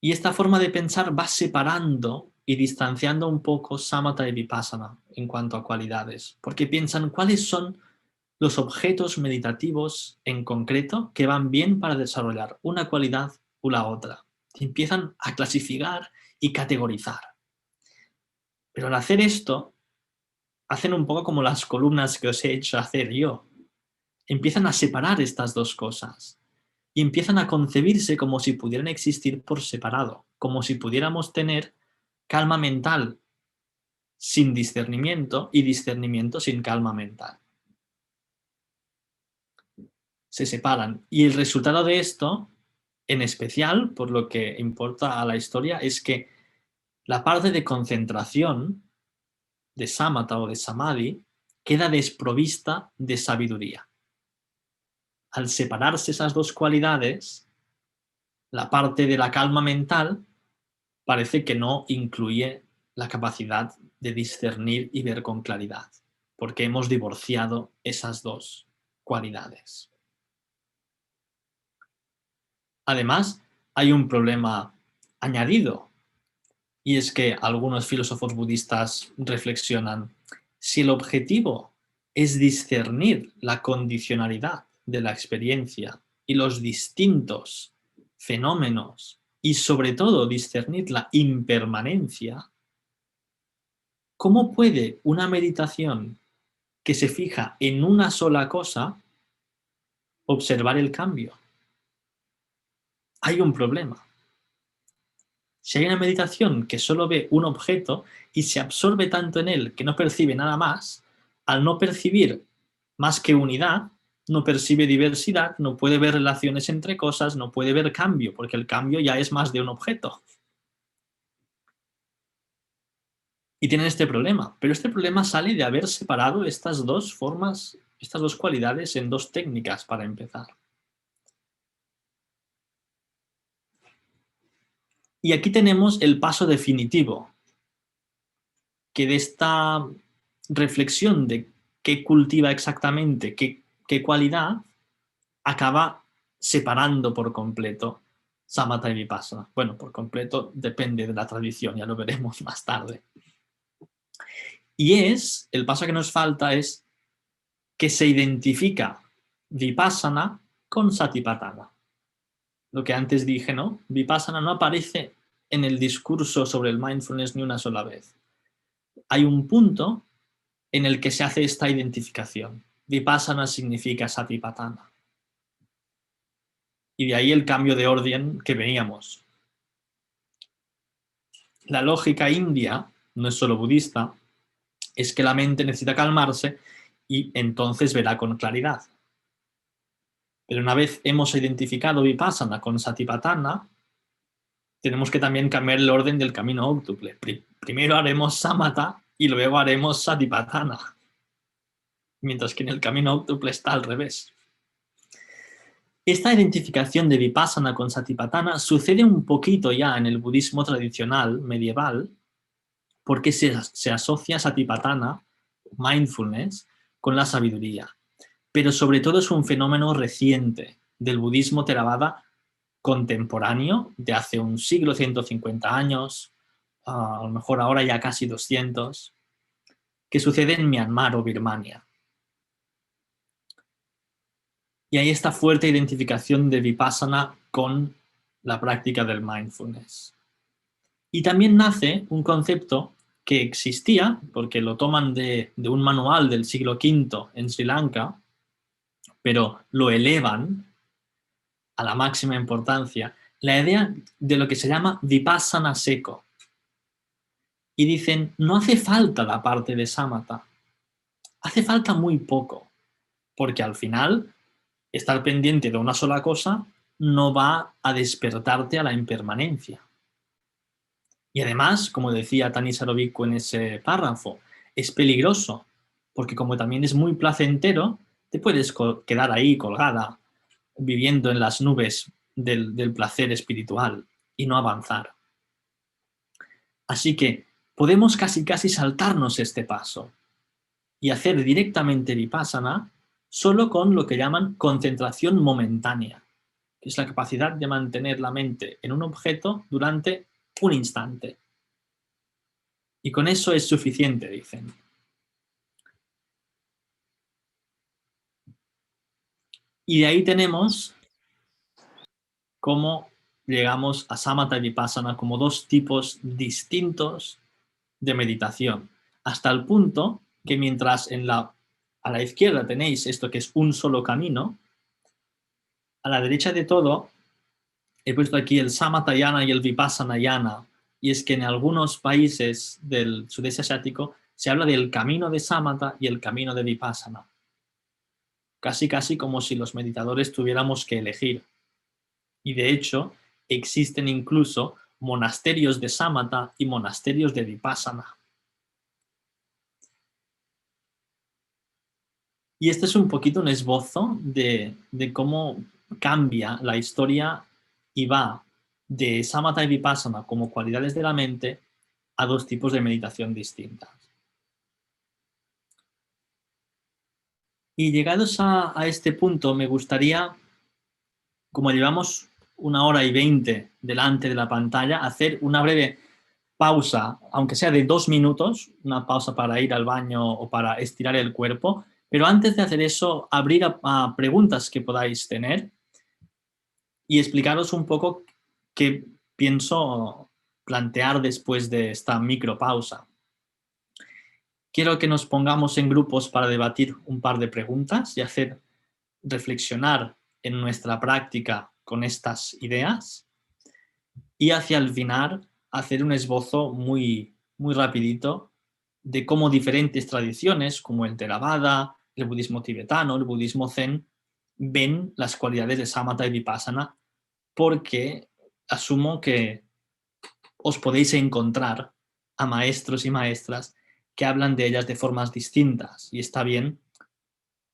Y esta forma de pensar va separando y distanciando un poco samatha y vipassana en cuanto a cualidades, porque piensan cuáles son los objetos meditativos en concreto que van bien para desarrollar una cualidad u la otra. Y empiezan a clasificar y categorizar. Pero al hacer esto, hacen un poco como las columnas que os he hecho hacer yo. Empiezan a separar estas dos cosas y empiezan a concebirse como si pudieran existir por separado, como si pudiéramos tener calma mental sin discernimiento y discernimiento sin calma mental. se separan. Y el resultado de esto, en especial, por lo que importa a la historia, es que la parte de concentración de samatha o de samadhi queda desprovista de sabiduría. Al separarse esas dos cualidades, la parte de la calma mental parece que no incluye la capacidad de discernir y ver con claridad, porque hemos divorciado esas dos cualidades. Además, hay un problema añadido, y es que algunos filósofos budistas reflexionan: si el objetivo es discernir la condicionalidad de la experiencia y los distintos fenómenos, y sobre todo discernir la impermanencia, ¿cómo puede una meditación que se fija en una sola cosa observar el cambio? Hay un problema. Si hay una meditación que solo ve un objeto y se absorbe tanto en él que no percibe nada más, al no percibir más que unidad, no percibe diversidad, no puede ver relaciones entre cosas, no puede ver cambio, porque el cambio ya es más de un objeto. Y tienen este problema, pero este problema sale de haber separado estas dos formas, estas dos cualidades en dos técnicas para empezar. Y aquí tenemos el paso definitivo, que de esta reflexión de qué cultiva exactamente, qué cualidad, acaba separando por completo samatha y vipassana. Bueno, por completo depende de la tradición, ya lo veremos más tarde. Y el paso que nos falta es que se identifica vipassana con satipatthana. Lo que antes dije, ¿no? Vipassana no aparece en el discurso sobre el mindfulness ni una sola vez. Hay un punto en el que se hace esta identificación. Vipassana significa satipatthana. Y de ahí el cambio de orden que veníamos. La lógica india, no es solo budista, es que la mente necesita calmarse y entonces verá con claridad. Pero una vez hemos identificado vipassana con satipatthana, tenemos que también cambiar el orden del camino óctuple. Primero haremos samatha y luego haremos satipatthana. Mientras que en el camino óctuple está al revés. Esta identificación de vipassana con satipatthana sucede un poquito ya en el budismo tradicional medieval, porque se asocia satipatthana, mindfulness, con la sabiduría. Pero sobre todo es un fenómeno reciente del budismo Theravada contemporáneo, de hace un siglo, 150 años, a lo mejor ahora ya casi 200, que sucede en Myanmar o Birmania. Y hay esta fuerte identificación de vipassana con la práctica del mindfulness. Y también nace un concepto que existía, porque lo toman de un manual del siglo V en Sri Lanka, pero lo elevan a la máxima importancia, la idea de lo que se llama vipassana seco. Y dicen, no hace falta la parte de samatha, hace falta muy poco, porque al final estar pendiente de una sola cosa no va a despertarte a la impermanencia. Y además, como decía Tanisaro Bhikkhu en ese párrafo, es peligroso, porque como también es muy placentero, te puedes quedar ahí colgada, viviendo en las nubes del placer espiritual y no avanzar. Así que podemos casi saltarnos este paso y hacer directamente vipassana solo con lo que llaman concentración momentánea, que es la capacidad de mantener la mente en un objeto durante un instante. Y con eso es suficiente, dicen. Y de ahí tenemos cómo llegamos a samatha y vipassana como dos tipos distintos de meditación, hasta el punto que mientras a la izquierda tenéis esto que es un solo camino, a la derecha de todo he puesto aquí el samatayana y el vipassanayana, y es que en algunos países del sudeste asiático se habla del camino de samatha y el camino de vipassana. casi casi como si los meditadores tuviéramos que elegir. Y de hecho, existen incluso monasterios de samatha y monasterios de vipassana. Y este es un poquito un esbozo de cómo cambia la historia y va de samatha y vipassana como cualidades de la mente a dos tipos de meditación distintas. Y llegados a este punto, me gustaría, como llevamos 1 hora y 20 delante de la pantalla, hacer una breve pausa, aunque sea de 2 minutos, una pausa para ir al baño o para estirar el cuerpo, pero antes de hacer eso, abrir a preguntas que podáis tener y explicaros un poco qué pienso plantear después de esta micropausa. Quiero que nos pongamos en grupos para debatir un par de preguntas y hacer reflexionar en nuestra práctica con estas ideas y hacia el final hacer un esbozo muy, muy rapidito de cómo diferentes tradiciones como el Theravada, el budismo tibetano, el budismo zen, ven las cualidades de samatha y vipassana, porque asumo que os podéis encontrar a maestros y maestras que hablan de ellas de formas distintas y está bien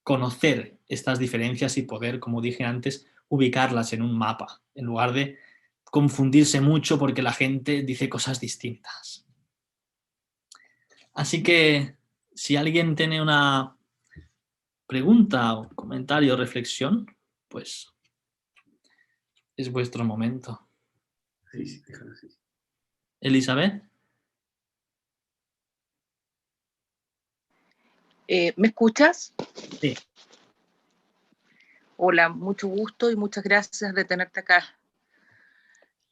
conocer estas diferencias y poder, como dije antes, ubicarlas en un mapa, en lugar de confundirse mucho porque la gente dice cosas distintas. Así que si alguien tiene una pregunta o comentario o reflexión, pues es vuestro momento. Sí, déjalo así. Elizabeth. ¿Me escuchas? Sí. Hola, mucho gusto y muchas gracias de tenerte acá.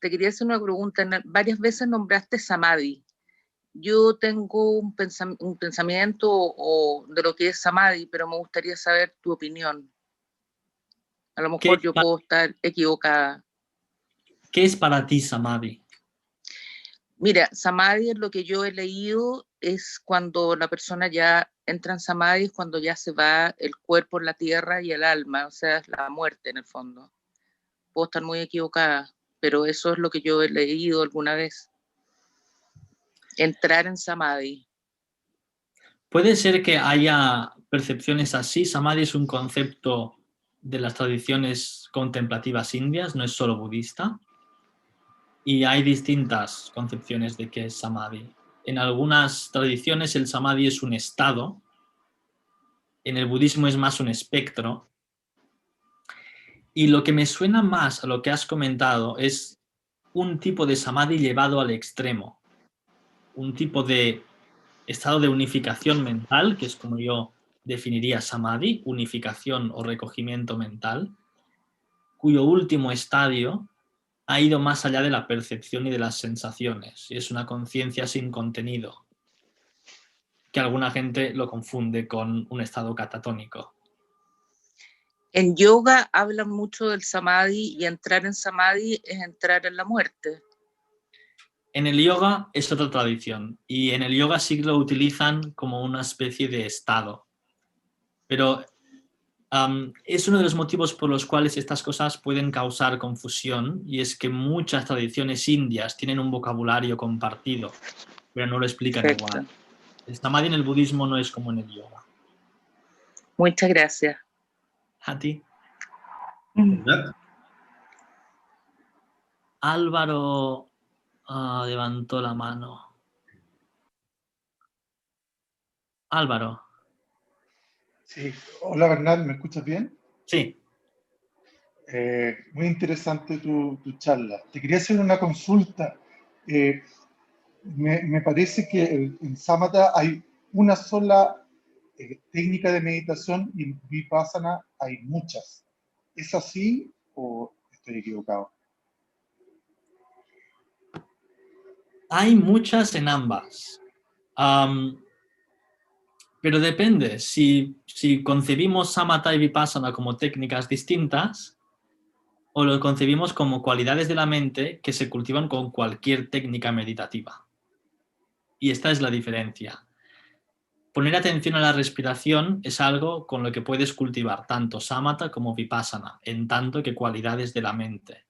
Te quería hacer una pregunta. Varias veces nombraste Samadhi. Yo tengo un pensamiento de lo que es Samadhi, pero me gustaría saber tu opinión. A lo mejor yo puedo estar equivocada. ¿Qué es para ti Samadhi? Mira, Samadhi es lo que yo he leído, es cuando la persona ya entra en Samadhi, es cuando ya se va el cuerpo en la tierra y el alma, o sea, es la muerte en el fondo. Puedo estar muy equivocada, pero eso es lo que yo he leído alguna vez. Entrar en Samadhi. Puede ser que haya percepciones así. Samadhi es un concepto de las tradiciones contemplativas indias, no es solo budista. Y hay distintas concepciones de qué es Samadhi. En algunas tradiciones el Samadhi es un estado, en el budismo es más un espectro. Y lo que me suena más a lo que has comentado es un tipo de Samadhi llevado al extremo. Un tipo de estado de unificación mental, que es como yo definiría Samadhi, unificación o recogimiento mental, cuyo último estadio ha ido más allá de la percepción y de las sensaciones, y es una conciencia sin contenido, que alguna gente lo confunde con un estado catatónico. En yoga hablan mucho del Samadhi y entrar en Samadhi es entrar en la muerte. En el yoga es otra tradición, y en el yoga sí lo utilizan como una especie de estado, pero es uno de los motivos por los cuales estas cosas pueden causar confusión, y es que muchas tradiciones indias tienen un vocabulario compartido, pero no lo explican Perfecto. igual. El Samadhi en el budismo no es como en el yoga. Muchas gracias. ¿A ti? ¿Verdad? Álvaro levantó la mano. Álvaro. Sí, hola Bernal, ¿me escuchas bien? Sí. Muy interesante tu charla. Te quería hacer una consulta. Me parece que en Samatha hay una sola técnica de meditación y en Vipassana hay muchas. ¿Es así o estoy equivocado? Hay muchas en ambas. Pero depende. Si concebimos Samatha y Vipassana como técnicas distintas, o lo concebimos como cualidades de la mente que se cultivan con cualquier técnica meditativa. Y esta es la diferencia. poner atención a la respiración es algo con lo que puedes cultivar tanto samatha como vipassana, en tanto que cualidades de la mente.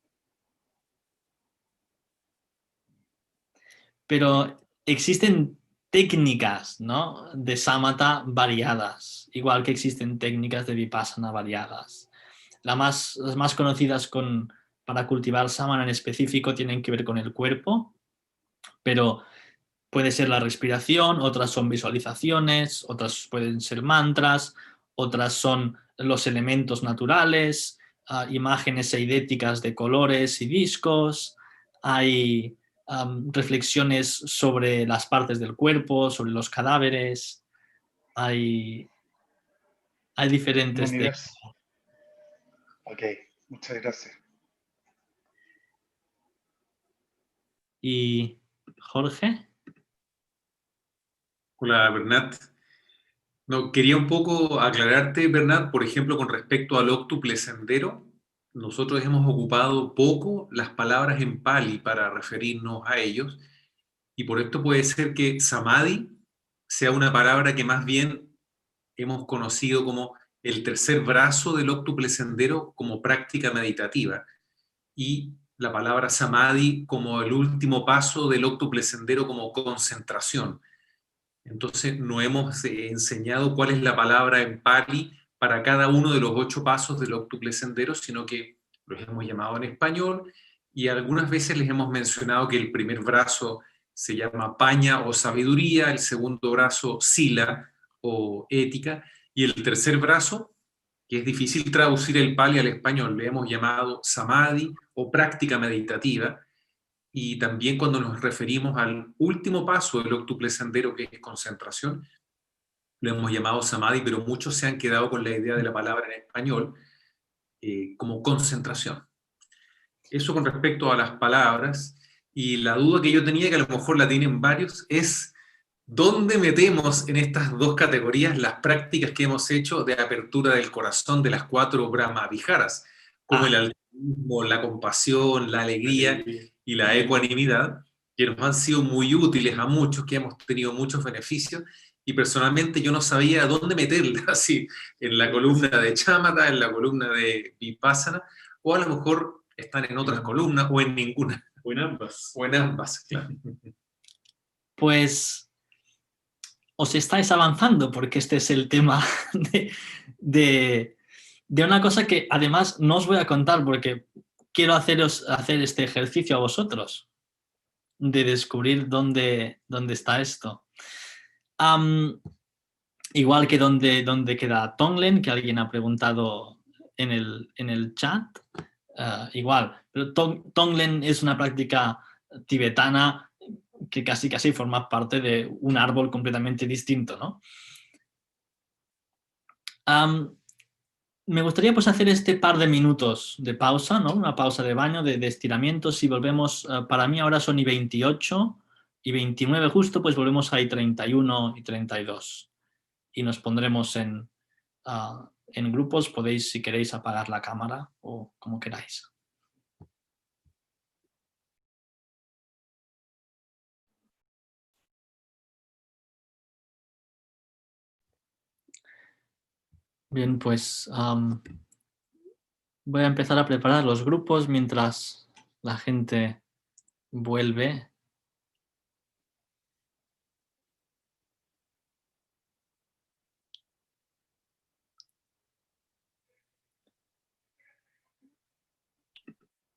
Pero existen técnicas, ¿no?, de samatha variadas, igual que existen técnicas de vipassana variadas. Las más conocidas para cultivar samana en específico tienen que ver con el cuerpo, pero puede ser la respiración, otras son visualizaciones, otras pueden ser mantras, otras son los elementos naturales, imágenes eidéticas de colores y discos, hay reflexiones sobre las partes del cuerpo, sobre los cadáveres, hay Un diferentes universo. técnicas. Ok, muchas gracias. ¿Y Jorge? Hola, Bernat. No, quería un poco aclararte, Bernat, por ejemplo, con respecto al óctuple sendero. Nosotros hemos ocupado poco las palabras en pali para referirnos a ellos, y por esto puede ser que samadhi sea una palabra que más bien hemos conocido como el tercer brazo del óctuple sendero como práctica meditativa, y la palabra samadhi como el último paso del óctuple sendero como concentración. Entonces, no hemos enseñado cuál es la palabra en Pali para cada uno de los 8 pasos del óctuple sendero, sino que los hemos llamado en español, y algunas veces les hemos mencionado que el primer brazo se llama paña o sabiduría, el segundo brazo sila o ética, y el tercer brazo, que es difícil traducir el Pali al español, le hemos llamado samadhi o práctica meditativa. Y también cuando nos referimos al último paso del óctuple sendero, que es concentración, lo hemos llamado samadhi, pero muchos se han quedado con la idea de la palabra en español como concentración. Eso con respecto a las palabras. Y la duda que yo tenía, que a lo mejor la tienen varios, es ¿dónde metemos en estas dos categorías las prácticas que hemos hecho de apertura del corazón de las 4 Brahma Viharas, como el altruismo, la compasión, la alegría y la ecuanimidad, que nos han sido muy útiles a muchos, que hemos tenido muchos beneficios, y personalmente yo no sabía dónde meterlas, así, en la columna de Chamatha, en la columna de Vipassana, o a lo mejor están en otras columnas, o en ninguna. O en ambas. O en ambas, claro. Pues os estáis avanzando, porque este es el tema de una cosa que además no os voy a contar porque quiero hacer este ejercicio a vosotros, de descubrir dónde está esto. Igual que dónde queda Tonglen, que alguien ha preguntado en el chat, igual. Pero Tonglen es una práctica tibetana que casi forma parte de un árbol completamente distinto, ¿no? Me gustaría pues hacer este par de minutos de pausa, ¿no? Una pausa de baño, de estiramientos, y volvemos, para mí ahora son y 28 y 29 justo, pues volvemos a y 31 y 32. Y nos pondremos en grupos, podéis, si queréis, apagar la cámara o como queráis. Bien, pues voy a empezar a preparar los grupos mientras la gente vuelve.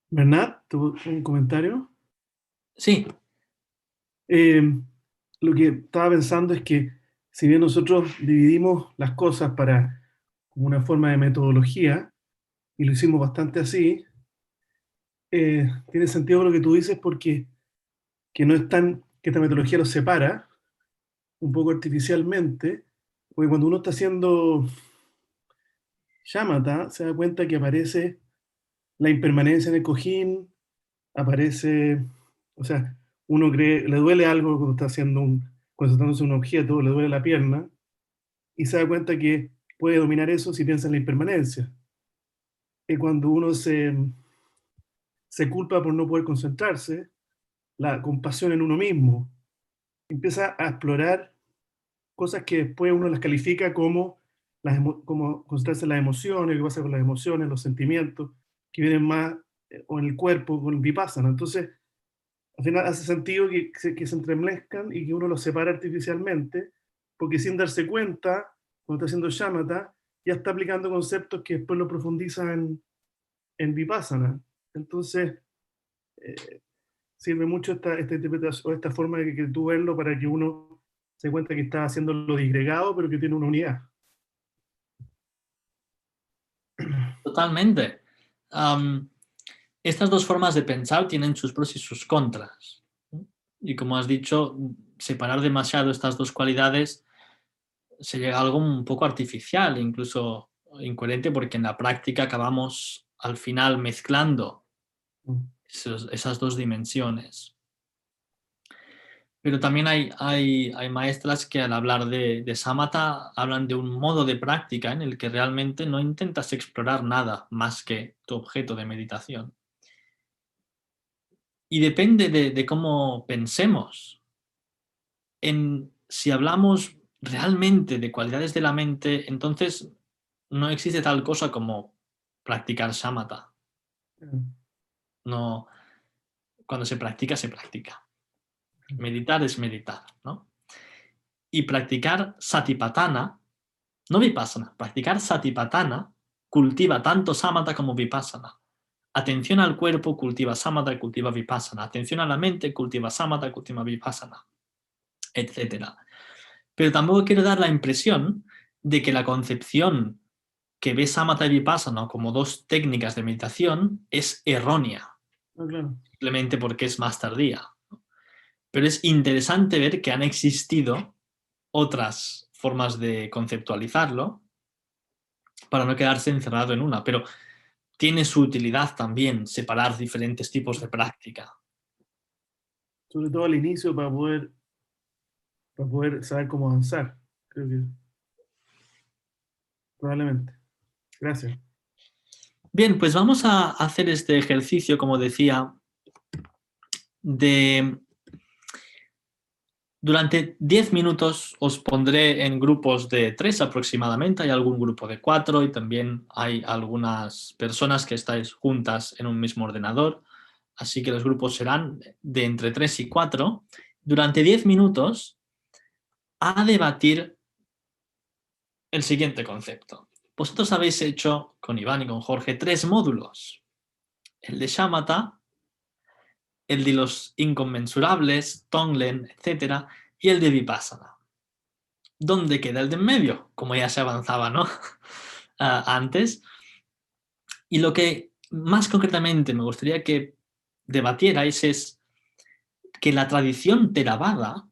Bernat, ¿tuvo un comentario? Sí. Lo que estaba pensando es que si bien nosotros dividimos las cosas como una forma de metodología, y lo hicimos bastante así, tiene sentido lo que tú dices porque que no es que esta metodología los separa un poco artificialmente, porque cuando uno está haciendo shamatha, se da cuenta que aparece la impermanencia en el cojín, aparece, o sea, uno cree, le duele algo cuando está concentrándose en un objeto, le duele la pierna, y se da cuenta que puede dominar eso si piensa en la impermanencia. Y cuando uno se culpa por no poder concentrarse, la compasión en uno mismo, empieza a explorar cosas que después uno las califica como, como concentrarse en las emociones, qué pasa con las emociones, los sentimientos, que vienen más o en el cuerpo, con el vipassana. Entonces, al final hace sentido que se entremezclan y que uno los separa artificialmente, porque sin darse cuenta, cuando está haciendo shamatha, ya está aplicando conceptos que después lo profundiza en vipassana. Entonces, sirve mucho esta interpretación, o esta forma de que tú verlo para que uno se dé cuenta que está haciendo lo disgregado, pero que tiene una unidad. Totalmente. Estas dos formas de pensar tienen sus pros y sus contras. Y como has dicho, separar demasiado estas dos cualidades se llega a algo un poco artificial, incluso incoherente, porque en la práctica acabamos al final mezclando esas dos dimensiones. Pero también hay maestras que al hablar de samatha hablan de un modo de práctica en el que realmente no intentas explorar nada más que tu objeto de meditación. Y depende de cómo pensemos. Si hablamos realmente de cualidades de la mente, entonces no existe tal cosa como practicar samatha. No, cuando se practica, se practica. Meditar es meditar, ¿no? Y practicar satipatthana, no vipassana, practicar satipatthana cultiva tanto samatha como vipassana. Atención al cuerpo cultiva samatha y cultiva vipassana. Atención a la mente cultiva samatha y cultiva vipassana, etc. Pero tampoco quiero dar la impresión de que la concepción que ve samatha y vipassana como dos técnicas de meditación es errónea, Claro. simplemente porque es más tardía. Pero es interesante ver que han existido otras formas de conceptualizarlo para no quedarse encerrado en una, pero tiene su utilidad también separar diferentes tipos de práctica. Sobre todo al inicio para poder saber cómo avanzar, creo que probablemente. Gracias. Bien, pues vamos a hacer este ejercicio, como decía, durante 10 minutos os pondré en grupos de 3 aproximadamente, hay algún grupo de 4 y también hay algunas personas que estáis juntas en un mismo ordenador, así que los grupos serán de entre 3 y 4. Durante 10 minutos a debatir el siguiente concepto. Vosotros habéis hecho con Iván y con Jorge 3 módulos, el de shamatha, el de los inconmensurables, tonglen, etc. y el de vipassana. ¿Dónde queda el de en medio? Como ya se avanzaba, ¿no? Antes. Y lo que más concretamente me gustaría que debatierais es que la tradición Theravada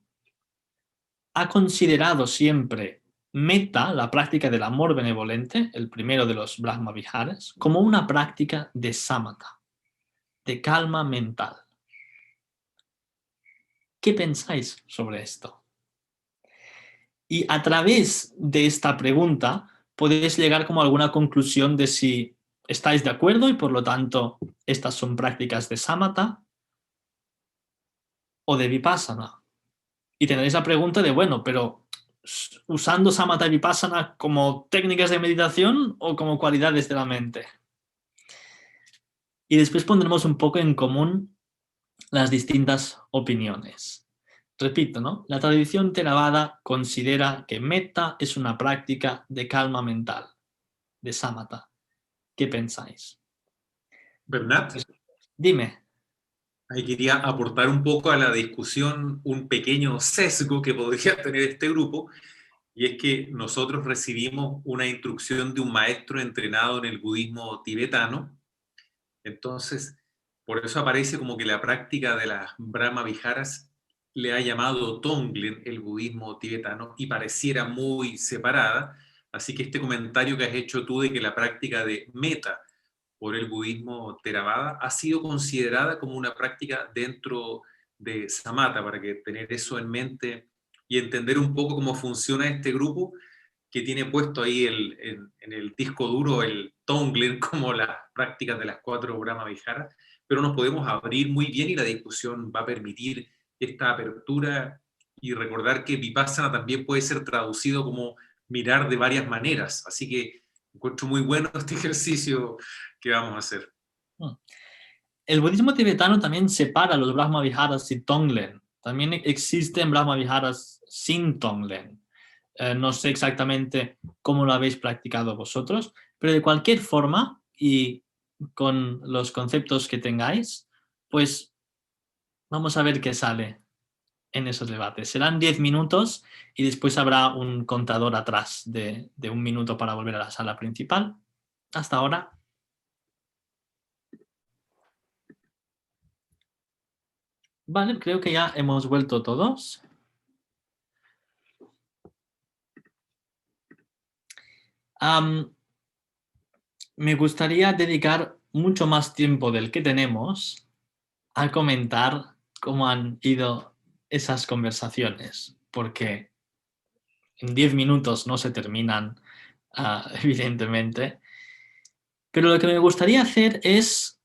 ha considerado siempre metta, la práctica del amor benevolente, el primero de los Brahma Viharas, como una práctica de samatha, de calma mental. ¿Qué pensáis sobre esto? Y a través de esta pregunta podéis llegar como a alguna conclusión de si estáis de acuerdo y por lo tanto estas son prácticas de samatha o de vipassana. Y tendréis la pregunta de, bueno, pero usando samatha y vipassana como técnicas de meditación o como cualidades de la mente. Y después pondremos un poco en común las distintas opiniones. Repito, ¿no? La tradición Theravada considera que metta es una práctica de calma mental, de samatha. ¿Qué pensáis? Bernat, Dime. ahí quería aportar un poco a la discusión un pequeño sesgo que podría tener este grupo, y es que nosotros recibimos una instrucción de un maestro entrenado en el budismo tibetano. Entonces, por eso aparece como que la práctica de las Brahma Viharas le ha llamado Tonglen el budismo tibetano y pareciera muy separada. Así que este comentario que has hecho tú de que la práctica de metta por el budismo Theravada ha sido considerada como una práctica dentro de Samatha, para que tener eso en mente y entender un poco cómo funciona este grupo que tiene puesto ahí en el disco duro el Tonglen como las prácticas de las 4 Brahma Viharas, pero nos podemos abrir muy bien y la discusión va a permitir esta apertura y recordar que Vipassana también puede ser traducido como mirar de varias maneras. Así que encuentro muy bueno este ejercicio que vamos a hacer. El budismo tibetano también separa los Brahma-viharas y Tonglen. También existen Brahma-viharas sin Tonglen. No sé exactamente cómo lo habéis practicado vosotros, pero de cualquier forma y con los conceptos que tengáis, pues vamos a ver qué sale en esos debates. Serán 10 minutos y después habrá un contador atrás de 1 minuto para volver a la sala principal. Hasta ahora. Vale, creo que ya hemos vuelto todos. Me gustaría dedicar mucho más tiempo del que tenemos a comentar cómo han ido esas conversaciones, porque en 10 minutos no se terminan, evidentemente. Pero lo que me gustaría hacer es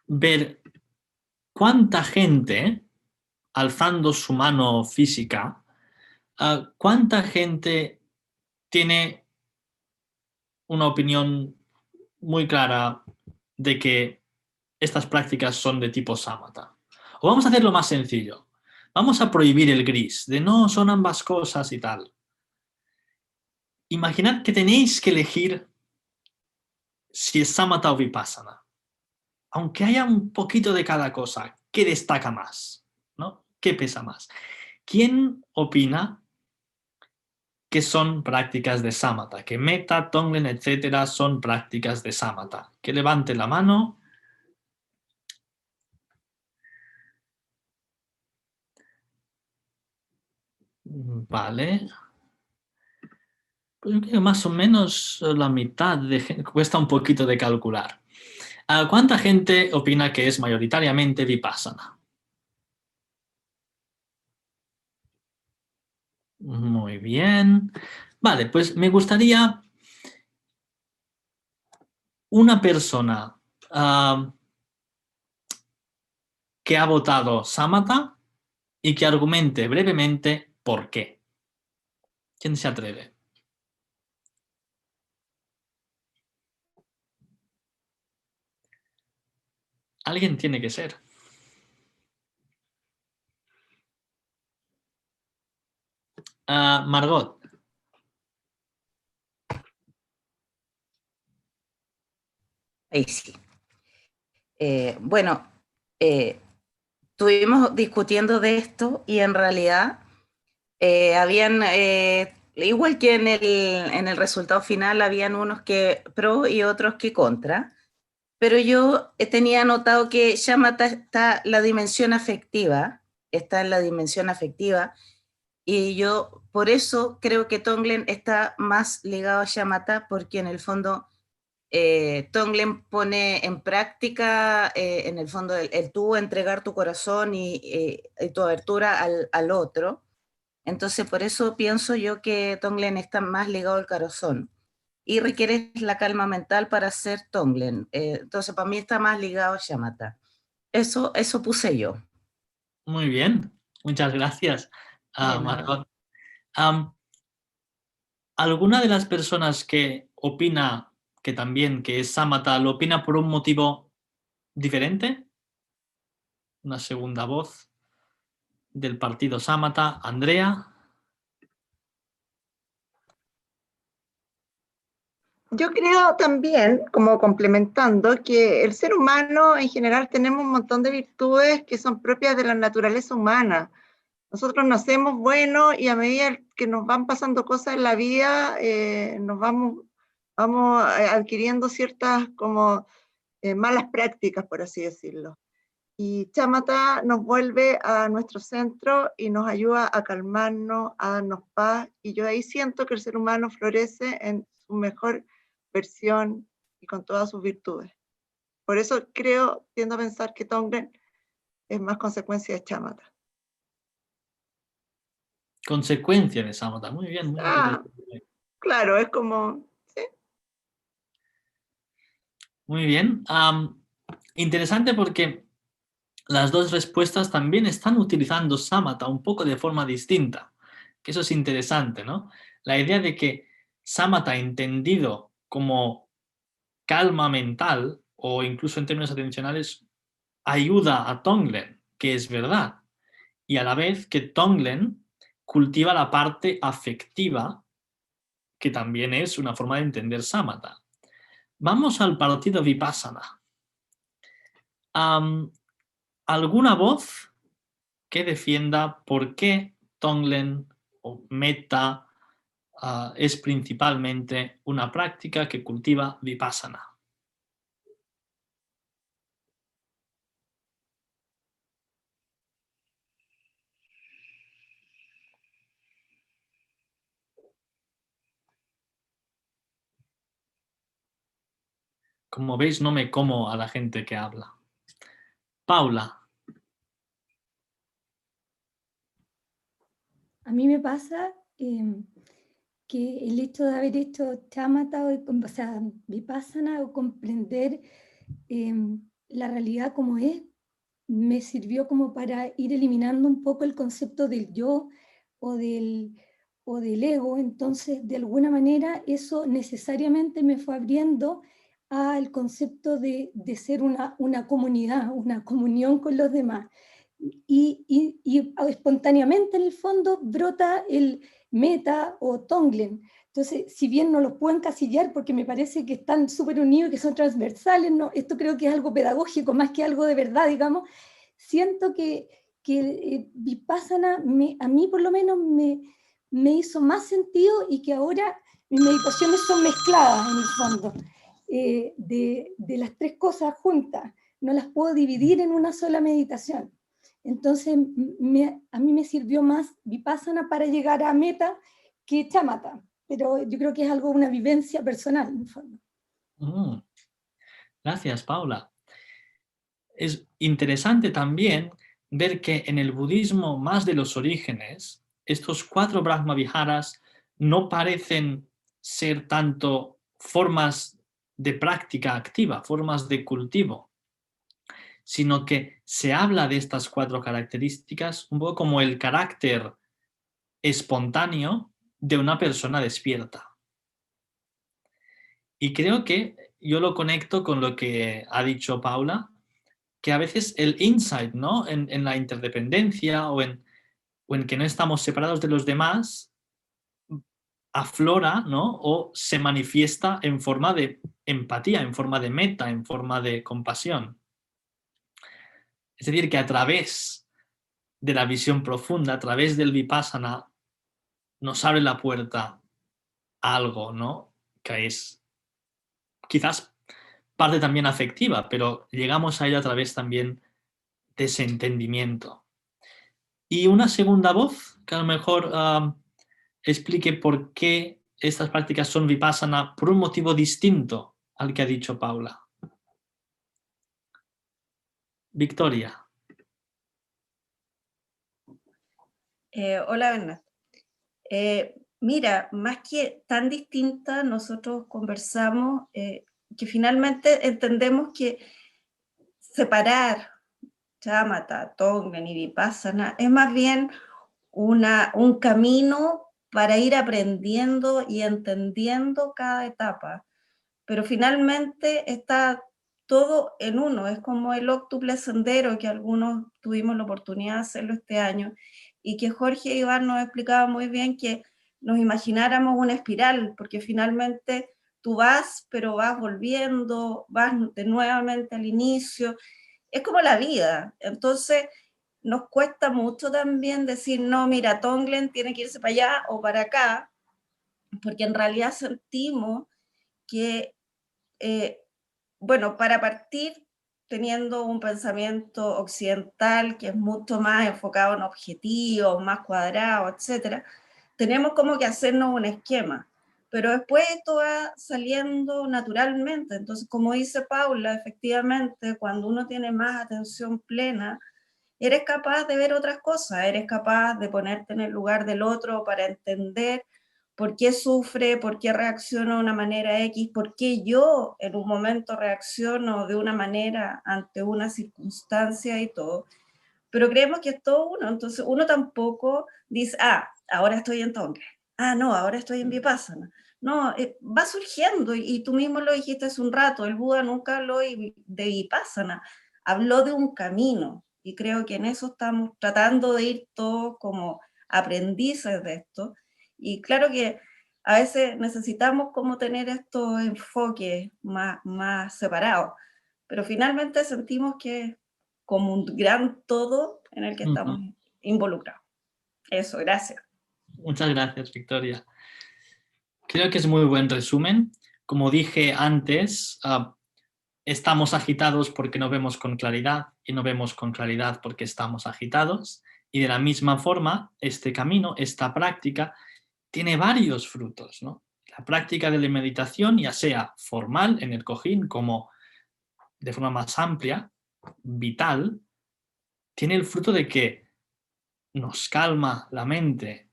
ver cuánta gente, alzando su mano física, cuánta gente tiene una opinión muy clara de que estas prácticas son de tipo sámata. O vamos a hacerlo más sencillo. Vamos a prohibir el gris, de no, son ambas cosas y tal. Imaginad que tenéis que elegir si es sámata o vipassana. Aunque haya un poquito de cada cosa, ¿qué destaca más? ¿No? ¿Qué pesa más? ¿Quién opina que son prácticas de sámata? Que metta, tonglen, etcétera, son prácticas de sámata. Que levante la mano. Vale. Pues yo creo que más o menos la mitad de gente, cuesta un poquito de calcular. ¿Cuánta gente opina que es mayoritariamente vipassana? Muy bien. Vale, pues me gustaría una persona que ha votado sámata y que argumente brevemente por qué. ¿Quién se atreve? Alguien tiene que ser. Margot. Ahí sí. Bueno, estuvimos discutiendo de esto y en realidad habían, igual que en el resultado final, habían unos que pro y otros que contra, pero yo tenía notado que Shamatha está la dimensión afectiva, está en la dimensión afectiva, y yo por eso creo que Tonglen está más ligado a Shamatha, porque en el fondo Tonglen pone en práctica, en el fondo, el tú entregar tu corazón y tu abertura al otro. Entonces, por eso pienso yo que Tonglen está más ligado al corazón y requiere la calma mental para hacer Tonglen. Entonces, para mí está más ligado a Shamatha. Eso puse yo. Muy bien. Muchas gracias, Margot. ¿Alguna de las personas que opina que también que es sámata lo opina por un motivo diferente? Una segunda voz del partido sámata. Andrea. Yo creo también, como complementando, que el ser humano en general tenemos un montón de virtudes que son propias de la naturaleza humana. Nosotros nacemos buenos y a medida que nos van pasando cosas en la vida, nos vamos adquiriendo ciertas como malas prácticas, por así decirlo. Y Shamatha nos vuelve a nuestro centro y nos ayuda a calmarnos, a darnos paz. Y yo ahí siento que el ser humano florece en su mejor versión y con todas sus virtudes. Por eso tiendo a pensar que Tonglen es más consecuencia de Shamatha. Consecuencia de sámata. Muy bien, muy interesante. Claro, es como... ¿sí? Muy bien. Interesante porque las dos respuestas también están utilizando samatha un poco de forma distinta, que eso es interesante, ¿no? La idea de que samatha entendido como calma mental o incluso en términos atencionales ayuda a Tonglen, que es verdad, y a la vez que Tonglen cultiva la parte afectiva, que también es una forma de entender samatha. Vamos al partido Vipassana. ¿Alguna voz que defienda por qué Tonglen o Metta es principalmente una práctica que cultiva Vipassana? Como veis, no me como a la gente que habla. Paula. A mí me pasa que el hecho de haber hecho chamata, o sea, vipassana, o comprender la realidad como es, me sirvió como para ir eliminando un poco el concepto del yo o del ego. Entonces, de alguna manera, eso necesariamente me fue abriendo al concepto de ser una comunidad, una comunión con los demás. Y espontáneamente en el fondo brota el Metta o Tonglen. Entonces, si bien no los puedo encasillar porque me parece que están súper unidos y que son transversales, no, esto creo que es algo pedagógico más que algo de verdad, digamos, siento que Vipassana a mí por lo menos me hizo más sentido, y que ahora mis meditaciones son mezcladas en el fondo, de las tres cosas juntas, no las puedo dividir en una sola meditación. Entonces, a mí me sirvió más Vipassana para llegar a Metta que chamata, pero yo creo que es algo, una vivencia personal, en el fondo. Gracias, Paula. Es interesante también ver que en el budismo más de los orígenes, estos 4 Brahmaviharas no parecen ser tanto formas de práctica activa, formas de cultivo, sino que se habla de estas 4 características un poco como el carácter espontáneo de una persona despierta. Y creo que yo lo conecto con lo que ha dicho Paula, que a veces el insight, ¿no? en la interdependencia o en que no estamos separados de los demás, aflora, ¿no? O se manifiesta en forma de empatía, en forma de metta, en forma de compasión. Es decir, que a través de la visión profunda, a través del Vipassana, nos abre la puerta a algo, ¿no? Que es quizás parte también afectiva, pero llegamos a ello a través también de ese entendimiento. Y una segunda voz que a lo mejor explique por qué estas prácticas son Vipassana por un motivo distinto al que ha dicho Paula. Victoria. Hola, Bernat. Mira, más que tan distinta, nosotros conversamos que finalmente entendemos que separar chamata, Tonglen y Vipassana es más bien un camino para ir aprendiendo y entendiendo cada etapa, pero finalmente está todo en uno. Es como el óctuple sendero, que algunos tuvimos la oportunidad de hacerlo este año, y que Jorge Iván nos explicaba muy bien, que nos imagináramos una espiral, porque finalmente tú vas, pero vas volviendo, vas de nuevamente al inicio. Es como la vida. Entonces nos cuesta mucho también decir, no, mira, Tonglen tiene que irse para allá o para acá, porque en realidad sentimos que, bueno, para partir, teniendo un pensamiento occidental que es mucho más enfocado en objetivos, más cuadrado, etcétera, tenemos como que hacernos un esquema, pero después esto va saliendo naturalmente. Entonces, como dice Paula, efectivamente, cuando uno tiene más atención plena, eres capaz de ver otras cosas, eres capaz de ponerte en el lugar del otro para entender ¿Por qué sufre? ¿Por qué reacciona de una manera X? ¿Por qué yo en un momento reacciono de una manera ante una circunstancia y todo? Pero creemos que es todo uno, entonces uno tampoco dice, ahora estoy en Tonga, no, ahora estoy en Vipassana. No, va surgiendo, y tú mismo lo dijiste hace un rato, el Buda nunca habló de Vipassana, habló de un camino, y creo que en eso estamos tratando de ir todos como aprendices de esto, y claro que a veces necesitamos como tener estos enfoques más separados, pero finalmente sentimos que como un gran todo en el que estamos involucrados. Eso, gracias. Muchas gracias, Victoria. Creo que es muy buen resumen. Como dije antes, estamos agitados porque no vemos con claridad y no vemos con claridad porque estamos agitados. Y de la misma forma, este camino, esta práctica, tiene varios frutos, ¿no? La práctica de la meditación, ya sea formal en el Cojín como de forma más amplia, vital, tiene el fruto de que nos calma la mente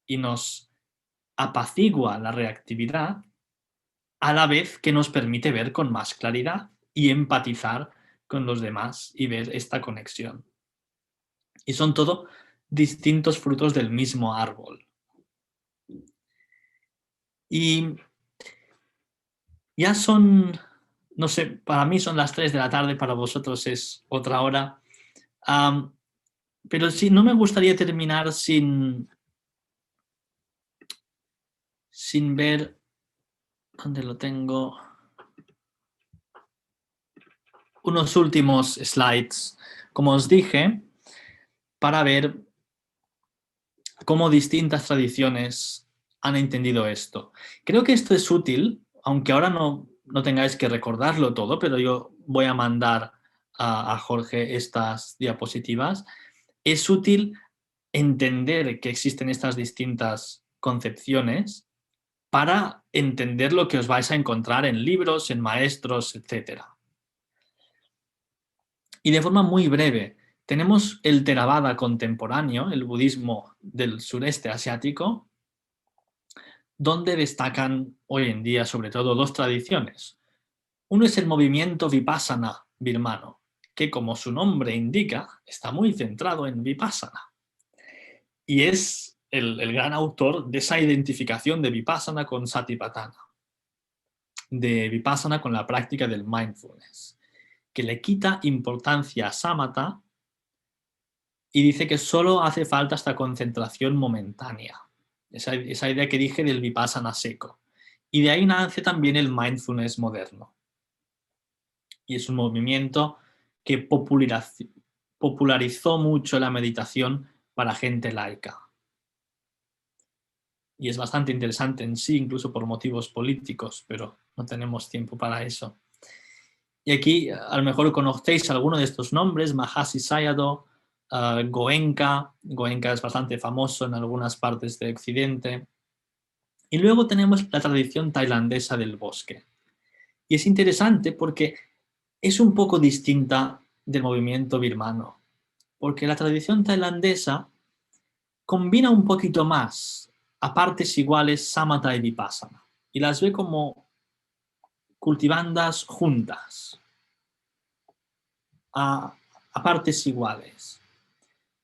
y nos apacigua la reactividad, a la vez que nos permite ver con más claridad y empatizar con los demás y ver esta conexión. Y son todo distintos frutos del mismo árbol. Y ya son, no sé, para mí son las 3 de la tarde, para vosotros es otra hora. Pero sí, no me gustaría terminar sin ver, ¿dónde lo tengo? Unos últimos slides, como os dije, para ver cómo distintas tradiciones han entendido esto. Creo que esto es útil, aunque ahora no tengáis que recordarlo todo, pero yo voy a mandar a Jorge estas diapositivas. Es útil entender que existen estas distintas concepciones para entender lo que os vais a encontrar en libros, en maestros, etc. Y de forma muy breve, tenemos el Theravada contemporáneo, el budismo del sureste asiático, donde destacan hoy en día sobre todo dos tradiciones. Uno es el movimiento Vipassana birmano, que como su nombre indica, está muy centrado en Vipassana. Y es el gran autor de esa identificación de Vipassana con Satipatthana, de Vipassana con la práctica del mindfulness, que le quita importancia a Samatha y dice que solo hace falta esta concentración momentánea. Esa idea que dije del Vipassana seco. Y de ahí nace también el mindfulness moderno. Y es un movimiento que popularizó mucho la meditación para gente laica. Y es bastante interesante en sí, incluso por motivos políticos, pero no tenemos tiempo para eso. Y aquí a lo mejor conocéis alguno de estos nombres, Mahasi Sayadaw, Goenka. Goenka es bastante famoso en algunas partes de Occidente. Y luego tenemos la tradición tailandesa del bosque. Y es interesante porque es un poco distinta del movimiento birmano, porque la tradición tailandesa combina un poquito más a partes iguales Samatha y Vipassana, y las ve como cultivandas juntas, a partes iguales.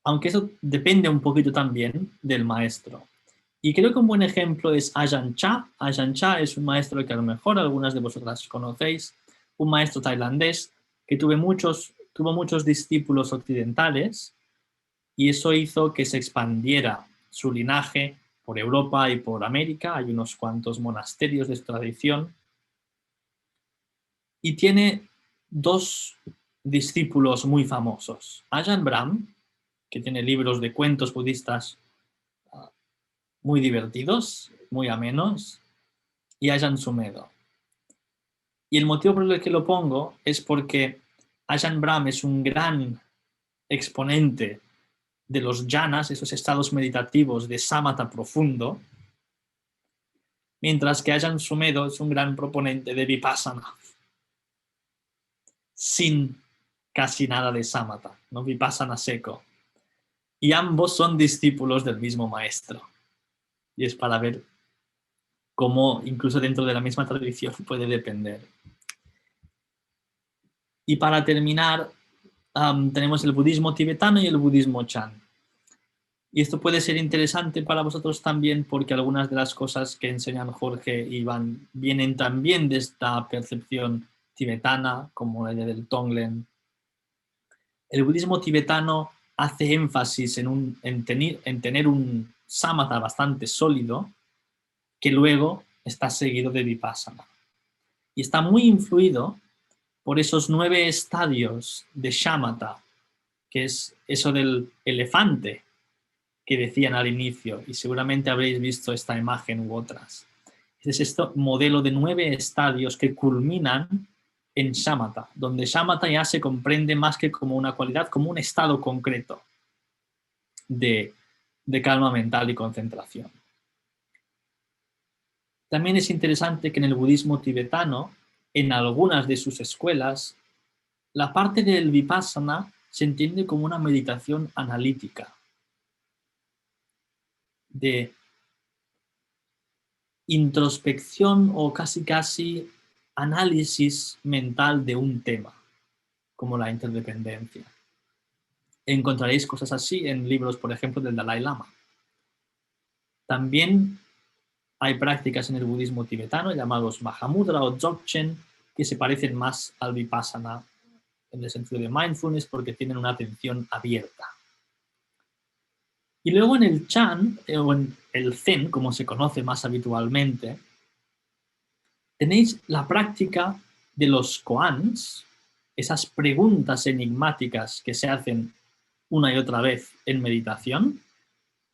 Aunque eso depende un poquito también del maestro. Y creo que un buen ejemplo es Ajahn Chah. Ajahn Chah es un maestro que a lo mejor algunas de vosotras conocéis, un maestro tailandés que tuvo muchos discípulos occidentales, y eso hizo que se expandiera su linaje por Europa y por América. Hay unos cuantos monasterios de esta tradición. Y tiene dos discípulos muy famosos. Ajahn Brahm, que tiene libros de cuentos budistas muy divertidos, muy amenos, y Ajahn Sumedho. Y el motivo por el que lo pongo es porque Ajahn Brahm es un gran exponente de los jhanas, esos estados meditativos de samatha profundo, mientras que Ajahn Sumedho es un gran proponente de vipassana, sin casi nada de samatha, ¿no? Vipassana seco. Y ambos son discípulos del mismo maestro. Y es para ver como incluso dentro de la misma tradición puede depender. Y para terminar, tenemos el budismo tibetano y el budismo Chan. Y esto puede ser interesante para vosotros también porque algunas de las cosas que enseñan Jorge y Iván vienen también de esta percepción tibetana, como la idea del Tonglen. El budismo tibetano hace énfasis en tener un samatha bastante sólido que luego está seguido de vipassana. Y está muy influido por esos 9 estadios de shamatha, que es eso del elefante que decían al inicio, y seguramente habréis visto esta imagen u otras. Es este modelo de 9 estadios que culminan en shamatha, donde shamatha ya se comprende más que como una cualidad, como un estado concreto de calma mental y concentración. También es interesante que en el budismo tibetano, en algunas de sus escuelas, la parte del vipassana se entiende como una meditación analítica, de introspección o casi análisis mental de un tema, como la interdependencia. Encontraréis cosas así en libros, por ejemplo, del Dalai Lama. También hay prácticas en el budismo tibetano llamados Mahamudra o Dzogchen que se parecen más al vipassana en el sentido de mindfulness porque tienen una atención abierta. Y luego en el Chan, o en el Zen, como se conoce más habitualmente, tenéis la práctica de los koans, esas preguntas enigmáticas que se hacen una y otra vez en meditación.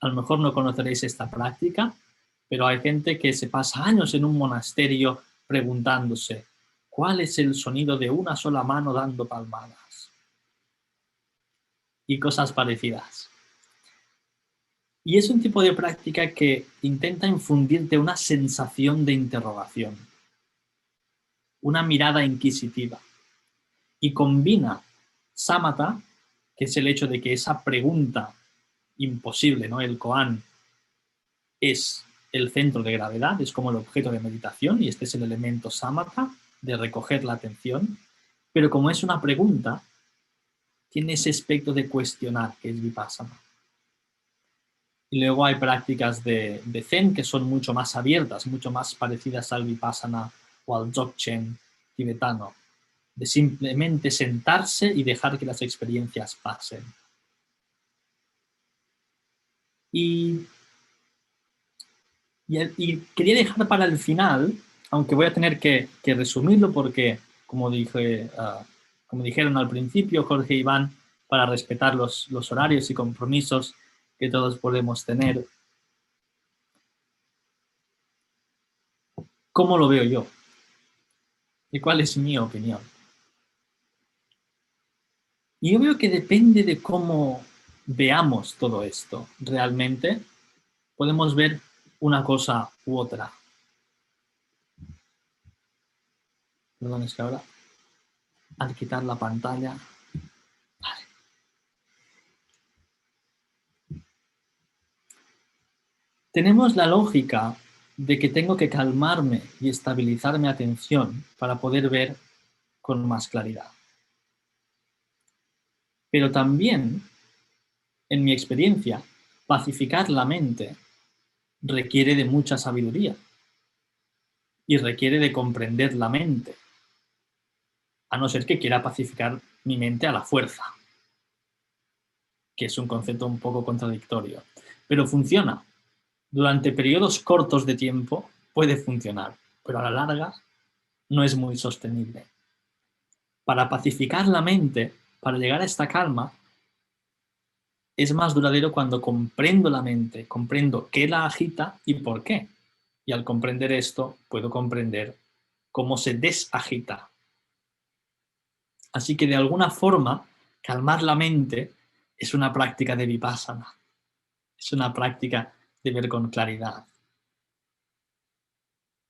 A lo mejor no conoceréis esta práctica, pero hay gente que se pasa años en un monasterio preguntándose ¿cuál es el sonido de una sola mano dando palmadas? Y cosas parecidas. Y es un tipo de práctica que intenta infundirte una sensación de interrogación, una mirada inquisitiva, y combina samatha, que es el hecho de que esa pregunta imposible, ¿no? El koan es el centro de gravedad, es como el objeto de meditación, y este es el elemento samatha, de recoger la atención, pero como es una pregunta, tiene ese aspecto de cuestionar, que es vipassana. Y luego hay prácticas de Zen que son mucho más abiertas, mucho más parecidas al vipassana o al Dzogchen tibetano, de simplemente sentarse y dejar que las experiencias pasen. Y quería dejar para el final, aunque voy a tener que resumirlo porque, como dijeron al principio Jorge y Iván, para respetar los horarios y compromisos que todos podemos tener. ¿Cómo lo veo yo? ¿Y cuál es mi opinión? Y yo veo que depende de cómo veamos todo esto. Realmente podemos ver una cosa u otra. Perdón, es que ahora al quitar la pantalla... Vale. Tenemos la lógica de que tengo que calmarme y estabilizar mi atención para poder ver con más claridad. Pero también, en mi experiencia, pacificar la mente requiere de mucha sabiduría y requiere de comprender la mente, a no ser que quiera pacificar mi mente a la fuerza, que es un concepto un poco contradictorio. Pero funciona. Durante periodos cortos de tiempo puede funcionar, pero a la larga no es muy sostenible. Para pacificar la mente, para llegar a esta calma, es más duradero cuando comprendo la mente, comprendo qué la agita y por qué. Y al comprender esto, puedo comprender cómo se desagita. Así que de alguna forma, calmar la mente es una práctica de vipassana. Es una práctica de ver con claridad.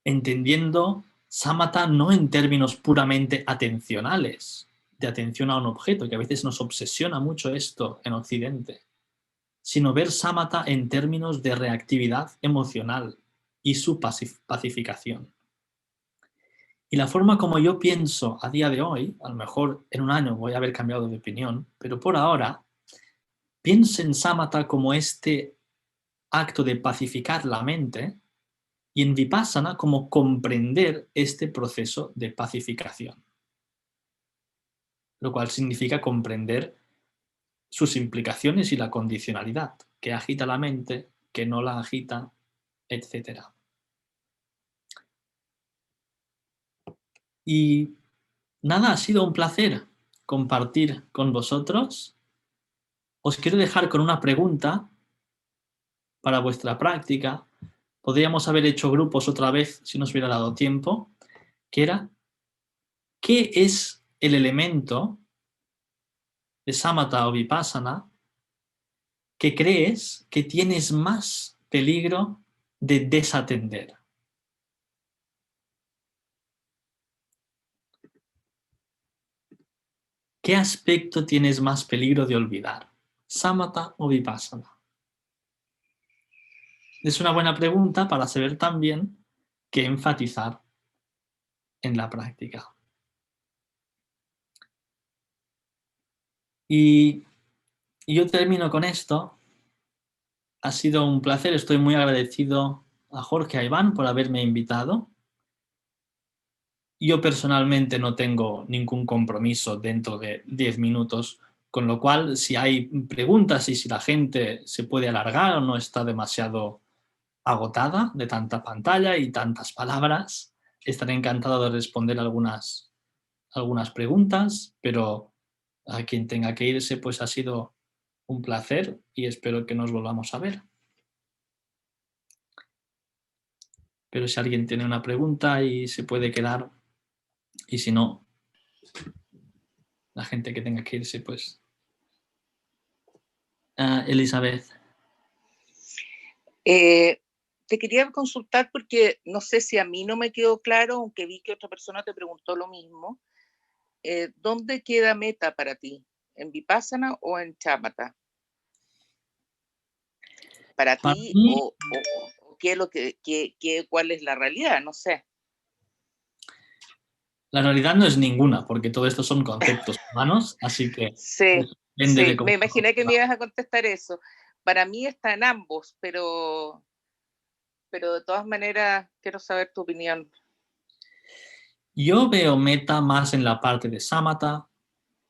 Entendiendo samatha no en términos puramente atencionales, de atención a un objeto, que a veces nos obsesiona mucho esto en Occidente, sino ver samatha en términos de reactividad emocional, y su pacificación. Y la forma como yo pienso a día de hoy, a lo mejor en un año voy a haber cambiado de opinión, pero por ahora pienso en samatha como este acto de pacificar la mente y en vipassana como comprender este proceso de pacificación, lo cual significa comprender sus implicaciones y la condicionalidad, que agita la mente, que no la agita, etc. Y nada, ha sido un placer compartir con vosotros. Os quiero dejar con una pregunta para vuestra práctica. Podríamos haber hecho grupos otra vez si nos hubiera dado tiempo, que era, ¿qué es el elemento de samatha o vipassana que crees que tienes más peligro de desatender? ¿Qué aspecto tienes más peligro de olvidar? ¿Samatha o vipassana? Es una buena pregunta para saber también qué enfatizar en la práctica. Y yo termino con esto. Ha sido un placer, estoy muy agradecido a Jorge y a Iván por haberme invitado. Yo personalmente no tengo ningún compromiso dentro de 10 minutos, con lo cual si hay preguntas y si la gente se puede alargar o no está demasiado agotada de tanta pantalla y tantas palabras, estaré encantado de responder algunas preguntas, pero a quien tenga que irse, pues ha sido un placer y espero que nos volvamos a ver. Pero si alguien tiene una pregunta y se puede quedar, y si no, la gente que tenga que irse, pues... Elizabeth. Te quería consultar porque no sé si a mí no me quedó claro, aunque vi que otra persona te preguntó lo mismo. ¿Dónde queda meta para ti? ¿En vipassana o en samatha? ¿Para ti mí, o qué es lo cuál es la realidad? No sé. la realidad no es ninguna, porque todo esto son conceptos humanos, así que Sí, depende de cómo... me imaginé que me ibas a contestar eso. Para mí está en ambos, pero de todas maneras quiero saber tu opinión. Yo veo meta más en la parte de samatha,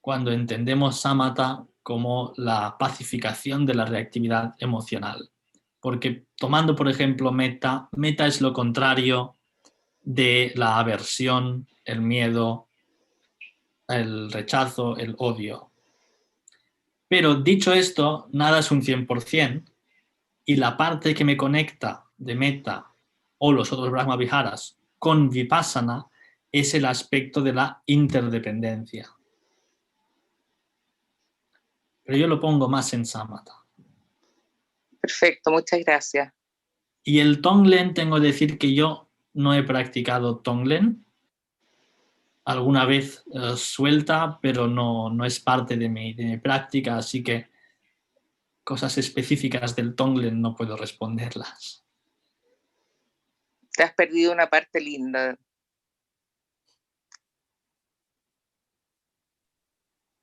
cuando entendemos samatha como la pacificación de la reactividad emocional. Porque tomando, por ejemplo, meta es lo contrario de la aversión, el miedo, el rechazo, el odio. Pero dicho esto, nada es un 100%, y la parte que me conecta de meta o los otros Brahma Viharas con vipassana es el aspecto de la interdependencia. Pero yo lo pongo más en samatha. Perfecto, muchas gracias. Y el Tonglen, tengo que decir que yo no he practicado Tonglen. Alguna vez suelta, pero no es parte de mi práctica, así que cosas específicas del Tonglen no puedo responderlas. Te has perdido una parte linda.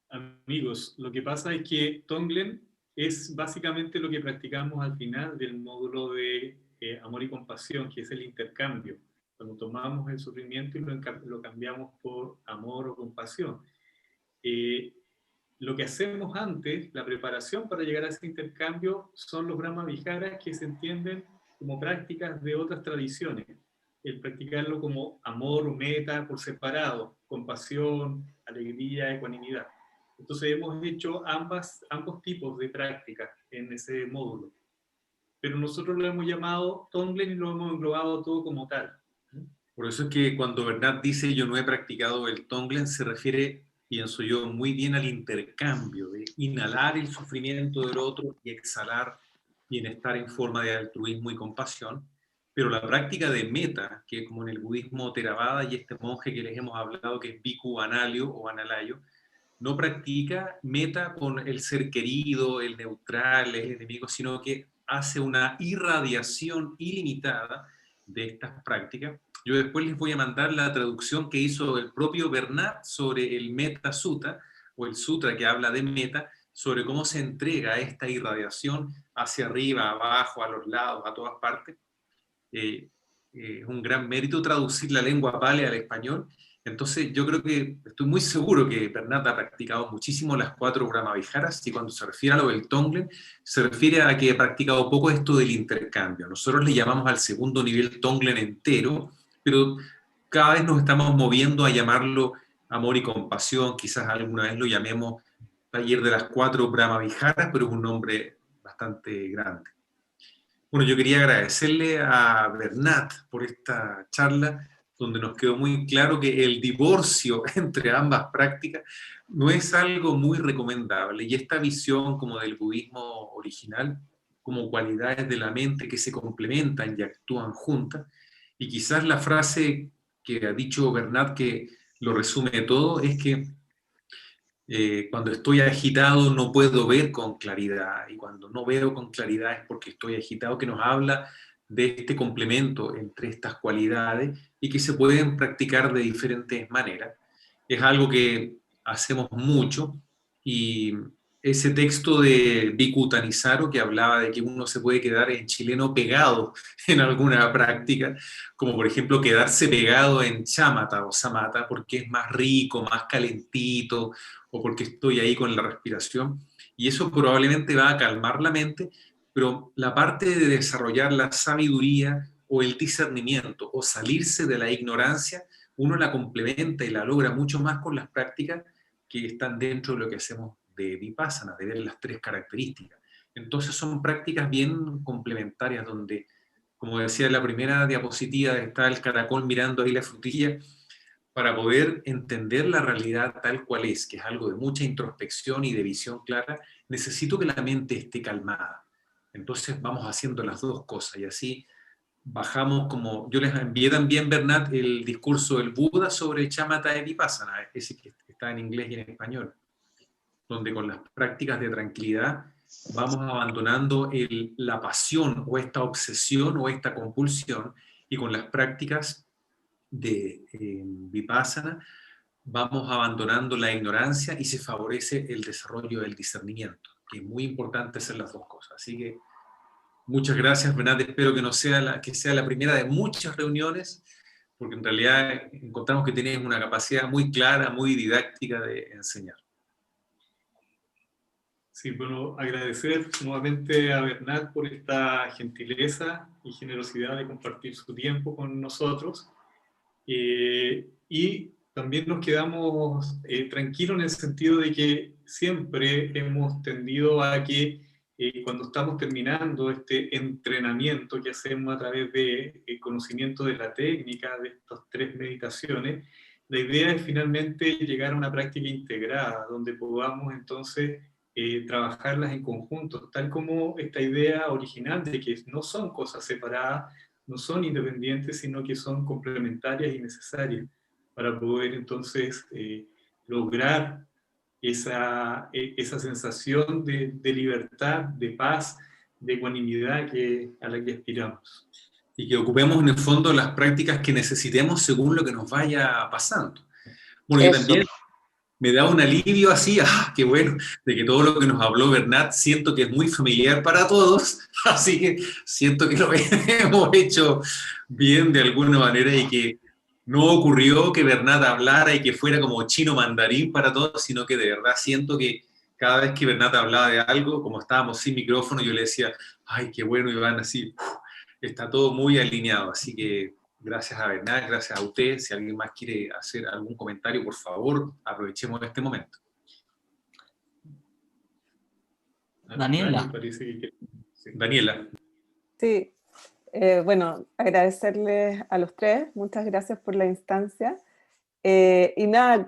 Amigos, lo que pasa es que Tonglen es básicamente lo que practicamos al final del módulo de amor y compasión, que es el intercambio. Cuando tomamos el sufrimiento y lo cambiamos por amor o compasión. Lo que hacemos antes, la preparación para llegar a ese intercambio, son los Brahma Viharas que se entienden como prácticas de otras tradiciones. El practicarlo como amor o meta por separado, compasión, alegría, ecuanimidad. Entonces hemos hecho ambos tipos de prácticas en ese módulo. Pero nosotros lo hemos llamado Tonglen y lo hemos englobado todo como tal. Por eso es que cuando Bernat dice yo no he practicado el Tonglen, se refiere, pienso yo, muy bien al intercambio, de inhalar el sufrimiento del otro y exhalar bienestar en forma de altruismo y compasión. Pero la práctica de meta, que como en el budismo Theravada y este monje que les hemos hablado, que es Bhikkhu Analyo o Analayo, no practica meta con el ser querido, el neutral, el enemigo, sino que hace una irradiación ilimitada de estas prácticas. Yo después les voy a mandar la traducción que hizo el propio Bernat sobre el Metta Sutta, o el sutra que habla de meta, sobre cómo se entrega esta irradiación hacia arriba, abajo, a los lados, a todas partes. Es un gran mérito traducir la lengua pali al español. Entonces yo creo que, estoy muy seguro que Bernat ha practicado muchísimo las 4 Brahmaviharas, y cuando se refiere a lo del Tonglen, se refiere a que ha practicado poco esto del intercambio. Nosotros le llamamos al segundo nivel Tonglen entero, pero cada vez nos estamos moviendo a llamarlo amor y compasión, quizás alguna vez lo llamemos taller de las 4 Brahmaviharas, pero es un nombre bastante grande. Bueno, yo quería agradecerle a Bernat por esta charla, donde nos quedó muy claro que el divorcio entre ambas prácticas no es algo muy recomendable, y esta visión como del budismo original, como cualidades de la mente que se complementan y actúan juntas, y quizás la frase que ha dicho Bernat que lo resume todo, es que cuando estoy agitado no puedo ver con claridad, y cuando no veo con claridad es porque estoy agitado, que nos habla de este complemento entre estas cualidades y que se pueden practicar de diferentes maneras. Es algo que hacemos mucho, y ese texto de Bhikkhu Thanissaro que hablaba de que uno se puede quedar en chileno pegado en alguna práctica, como por ejemplo quedarse pegado en chamata o samatha porque es más rico, más calentito, o porque estoy ahí con la respiración, y eso probablemente va a calmar la mente, pero la parte de desarrollar la sabiduría o el discernimiento o salirse de la ignorancia, uno la complementa y la logra mucho más con las prácticas que están dentro de lo que hacemos de Vipassana, de ver las 3 características. Entonces son prácticas bien complementarias, donde, como decía en la primera diapositiva, está el caracol mirando ahí la frutilla, para poder entender la realidad tal cual es, que es algo de mucha introspección y de visión clara, necesito que la mente esté calmada. Entonces vamos haciendo las 2 cosas, y así bajamos, como yo les envié también, Bernat, el discurso del Buda sobre Shamatha y Vipassana, ese que está en inglés y en español, donde con las prácticas de tranquilidad vamos abandonando la pasión o esta obsesión o esta compulsión, y con las prácticas de Vipassana vamos abandonando la ignorancia y se favorece el desarrollo del discernimiento, que es muy importante hacer las 2 cosas. Así que muchas gracias, Bernat. Espero que que sea la primera de muchas reuniones, porque en realidad encontramos que tienes una capacidad muy clara, muy didáctica de enseñar. Sí, bueno, agradecer nuevamente a Bernat por esta gentileza y generosidad de compartir su tiempo con nosotros. Y también nos quedamos tranquilos en el sentido de que siempre hemos tendido a que cuando estamos terminando este entrenamiento que hacemos a través de conocimiento de la técnica de estas 3 meditaciones, la idea es finalmente llegar a una práctica integrada, donde podamos entonces trabajarlas en conjunto, tal como esta idea original de que no son cosas separadas, no son independientes, sino que son complementarias y necesarias para poder entonces lograr esa sensación de libertad, de paz, de ecuanimidad a la que aspiramos. Y que ocupemos en el fondo las prácticas que necesitemos según lo que nos vaya pasando. Bueno, yo también me da un alivio así, qué bueno, de que todo lo que nos habló Bernat siento que es muy familiar para todos, así que siento que lo hemos hecho bien de alguna manera, y que no ocurrió que Bernat hablara y que fuera como chino mandarín para todos, sino que de verdad siento que cada vez que Bernat hablaba de algo, como estábamos sin micrófono, yo le decía, ay, qué bueno, Iván, así, está todo muy alineado, así que gracias a Bernat, gracias a usted. Si alguien más quiere hacer algún comentario, por favor, aprovechemos este momento. Daniela. Daniela. Sí, bueno, agradecerles a los 3, muchas gracias por la instancia. Y nada,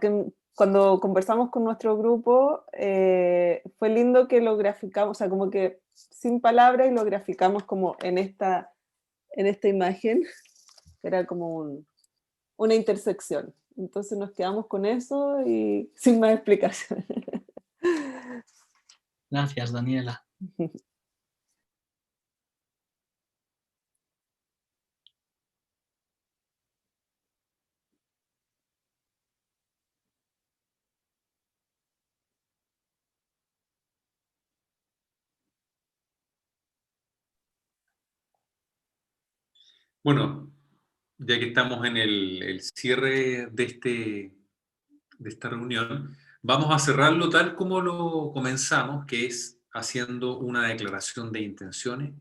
cuando conversamos con nuestro grupo, fue lindo que lo graficamos, o sea, como que sin palabras, y lo graficamos como en esta imagen, que era como una intersección. Entonces nos quedamos con eso y sin más explicación. Gracias, Daniela. Bueno, ya que estamos en el cierre de esta reunión, vamos a cerrarlo tal como lo comenzamos, que es haciendo una declaración de intenciones,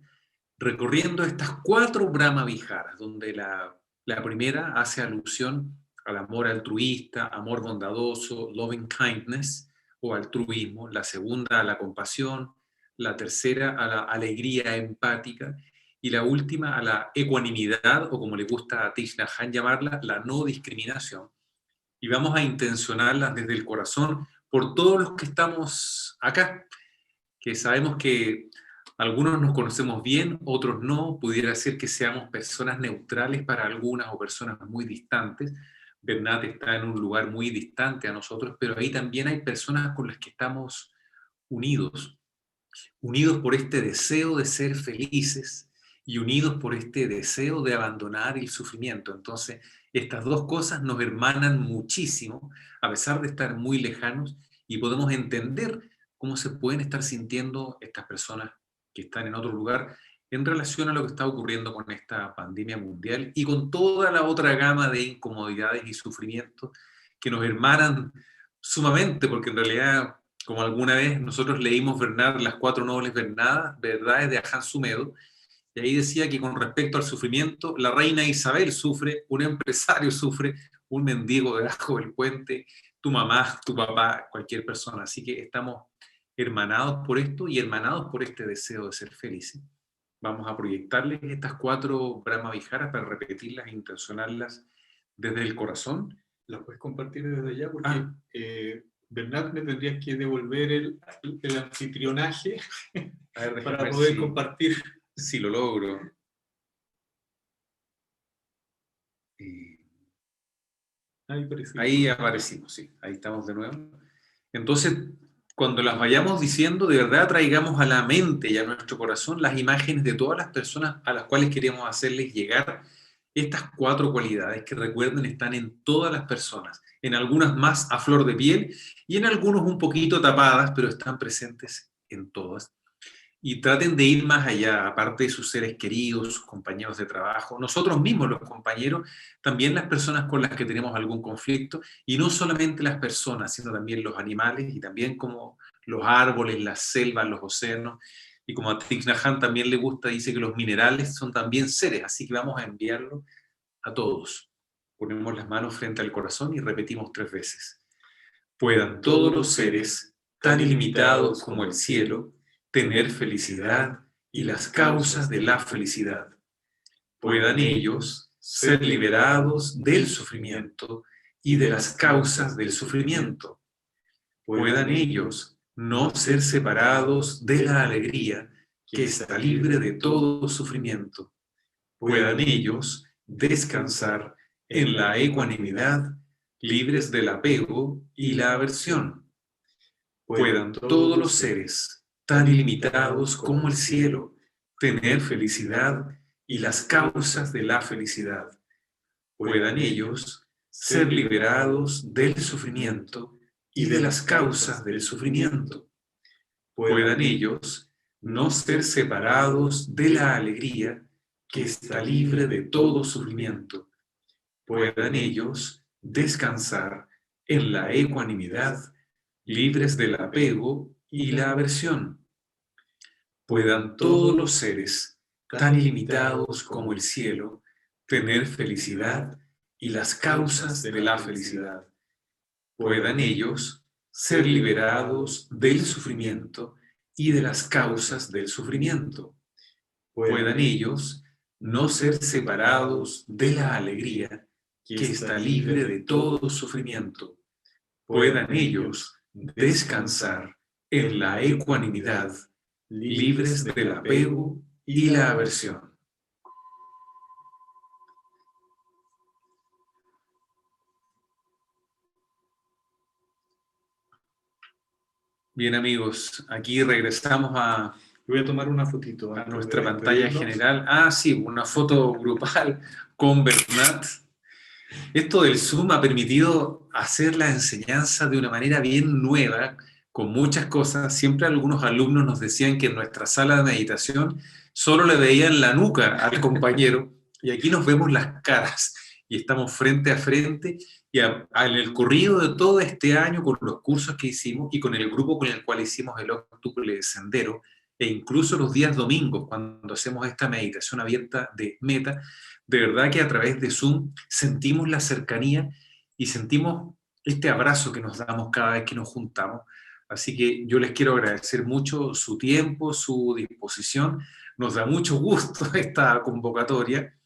recorriendo estas 4 Brahma Viharas, donde la primera hace alusión al amor altruista, amor bondadoso, loving kindness o altruismo, la segunda a la compasión, la tercera a la alegría empática y la última a la ecuanimidad, o como le gusta a Thich Nhat Hanh llamarla, la no discriminación. Y vamos a intencionarlas desde el corazón por todos los que estamos acá, que sabemos que algunos nos conocemos bien, otros no, pudiera ser que seamos personas neutrales para algunas o personas muy distantes. Bernat está en un lugar muy distante a nosotros, pero ahí también hay personas con las que estamos unidos por este deseo de ser felices y unidos por este deseo de abandonar el sufrimiento. Entonces, estas 2 cosas nos hermanan muchísimo, a pesar de estar muy lejanos, y podemos entender cómo se pueden estar sintiendo estas personas que están en otro lugar en relación a lo que está ocurriendo con esta pandemia mundial y con toda la otra gama de incomodidades y sufrimientos que nos hermanan sumamente, porque en realidad, como alguna vez nosotros leímos Bernat, las 4 nobles verdades de Ajahn Sumedho, y ahí decía que con respecto al sufrimiento, la reina Isabel sufre, un empresario sufre, un mendigo debajo del puente, tu mamá, tu papá, cualquier persona. Así que estamos hermanados por esto y hermanados por este deseo de ser felices. Vamos a proyectarles estas 4 Brahma Viharas para repetirlas e intencionarlas desde el corazón. ¿Las puedes compartir desde allá? Porque Bernat, me tendrías que devolver el anfitrionaje para poder compartir. Si lo logro. Ahí aparecimos, sí. Ahí estamos de nuevo. Entonces, cuando las vayamos diciendo, de verdad traigamos a la mente y a nuestro corazón las imágenes de todas las personas a las cuales queremos hacerles llegar estas 4 cualidades que, recuerden, están en todas las personas, en algunas más a flor de piel y en algunos un poquito tapadas, pero están presentes en todas. Y traten de ir más allá, aparte de sus seres queridos, sus compañeros de trabajo, nosotros mismos los compañeros, también las personas con las que tenemos algún conflicto, y no solamente las personas, sino también los animales, y también como los árboles, las selvas, los océanos, y como a Thich Nhat Hanh también le gusta, dice que los minerales son también seres, así que vamos a enviarlo a todos. Ponemos las manos frente al corazón y repetimos 3 veces. Puedan todos los seres, tan ilimitados como el cielo, tener felicidad y las causas de la felicidad. Puedan ellos ser liberados del sufrimiento y de las causas del sufrimiento. Puedan ellos no ser separados de la alegría que está libre de todo sufrimiento. Puedan ellos descansar en la ecuanimidad, libres del apego y la aversión. Puedan todos los seres, tan ilimitados como el cielo, tener felicidad y las causas de la felicidad. Puedan ellos ser liberados del sufrimiento y de las causas del sufrimiento. Puedan ellos no ser separados de la alegría que está libre de todo sufrimiento. Puedan ellos descansar en la ecuanimidad, libres del apego y la aversión. Puedan todos los seres, tan ilimitados como el cielo, tener felicidad y las causas de la felicidad. Puedan ellos ser liberados del sufrimiento y de las causas del sufrimiento. Puedan ellos no ser separados de la alegría que está libre de todo sufrimiento. Puedan ellos descansar en la ecuanimidad, libres del apego y la aversión. Bien, amigos, aquí regresamos a... Voy a tomar una fotito. A nuestra pantalla general. Ah, sí, una foto grupal con Bernat. Esto del Zoom ha permitido hacer la enseñanza de una manera bien nueva, con muchas cosas. Siempre algunos alumnos nos decían que en nuestra sala de meditación solo le veían la nuca al compañero. Y aquí nos vemos las caras y estamos frente a frente y en el corrido de todo este año con los cursos que hicimos y con el grupo con el cual hicimos el octuple sendero e incluso los días domingos cuando hacemos esta meditación abierta de meta, de verdad que a través de Zoom sentimos la cercanía y sentimos este abrazo que nos damos cada vez que nos juntamos. Así que yo les quiero agradecer mucho su tiempo, su disposición. Nos da mucho gusto esta convocatoria.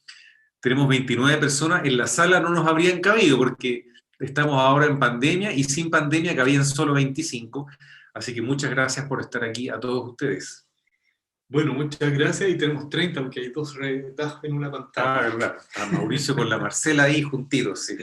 Tenemos 29 personas, en la sala no nos habrían cabido porque estamos ahora en pandemia y sin pandemia cabían solo 25. Así que muchas gracias por estar aquí a todos ustedes. Bueno, muchas gracias y tenemos 30 porque hay 2 retajos en una pantalla. Ah, verdad. A Mauricio con la Marcela ahí juntitos, sí,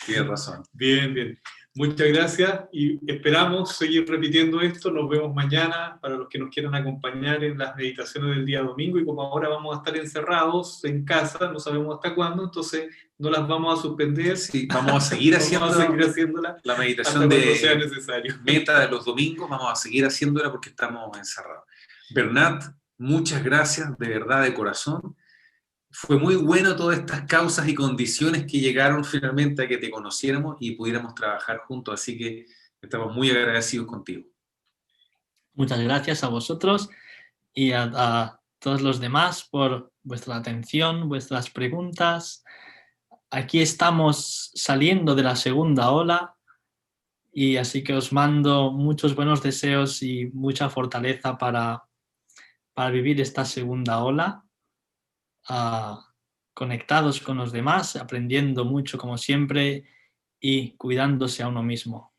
tienes razón. Bien, bien. Muchas gracias y esperamos seguir repitiendo esto. Nos vemos mañana para los que nos quieran acompañar en las meditaciones del día domingo. Y como ahora vamos a estar encerrados en casa, no sabemos hasta cuándo, entonces no las vamos a suspender. Sí, vamos a seguir haciéndola la meditación de sea necesario. meta de los domingos, vamos a seguir haciéndola porque estamos encerrados. Bernat, muchas gracias, de verdad, de corazón. Fue muy bueno todas estas causas y condiciones que llegaron finalmente a que te conociéramos y pudiéramos trabajar juntos, así que estamos muy agradecidos contigo. Muchas gracias a vosotros y a todos los demás por vuestra atención, vuestras preguntas. Aquí estamos saliendo de la segunda ola y así que os mando muchos buenos deseos y mucha fortaleza para vivir esta segunda ola. Conectados con los demás, aprendiendo mucho como siempre y cuidándose a uno mismo.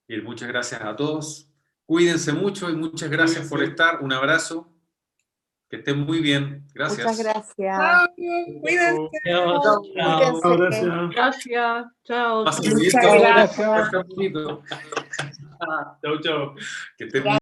Y muchas gracias a todos. Cuídense mucho y muchas gracias por estar. Un abrazo. Que estén muy bien. Gracias. Muchas gracias. Chao, cuídense. Chao. Gracias. Gracias. Chao. Pasen Muchas bonito. gracias. Pasen bonito. Chau, chau. Que estén muy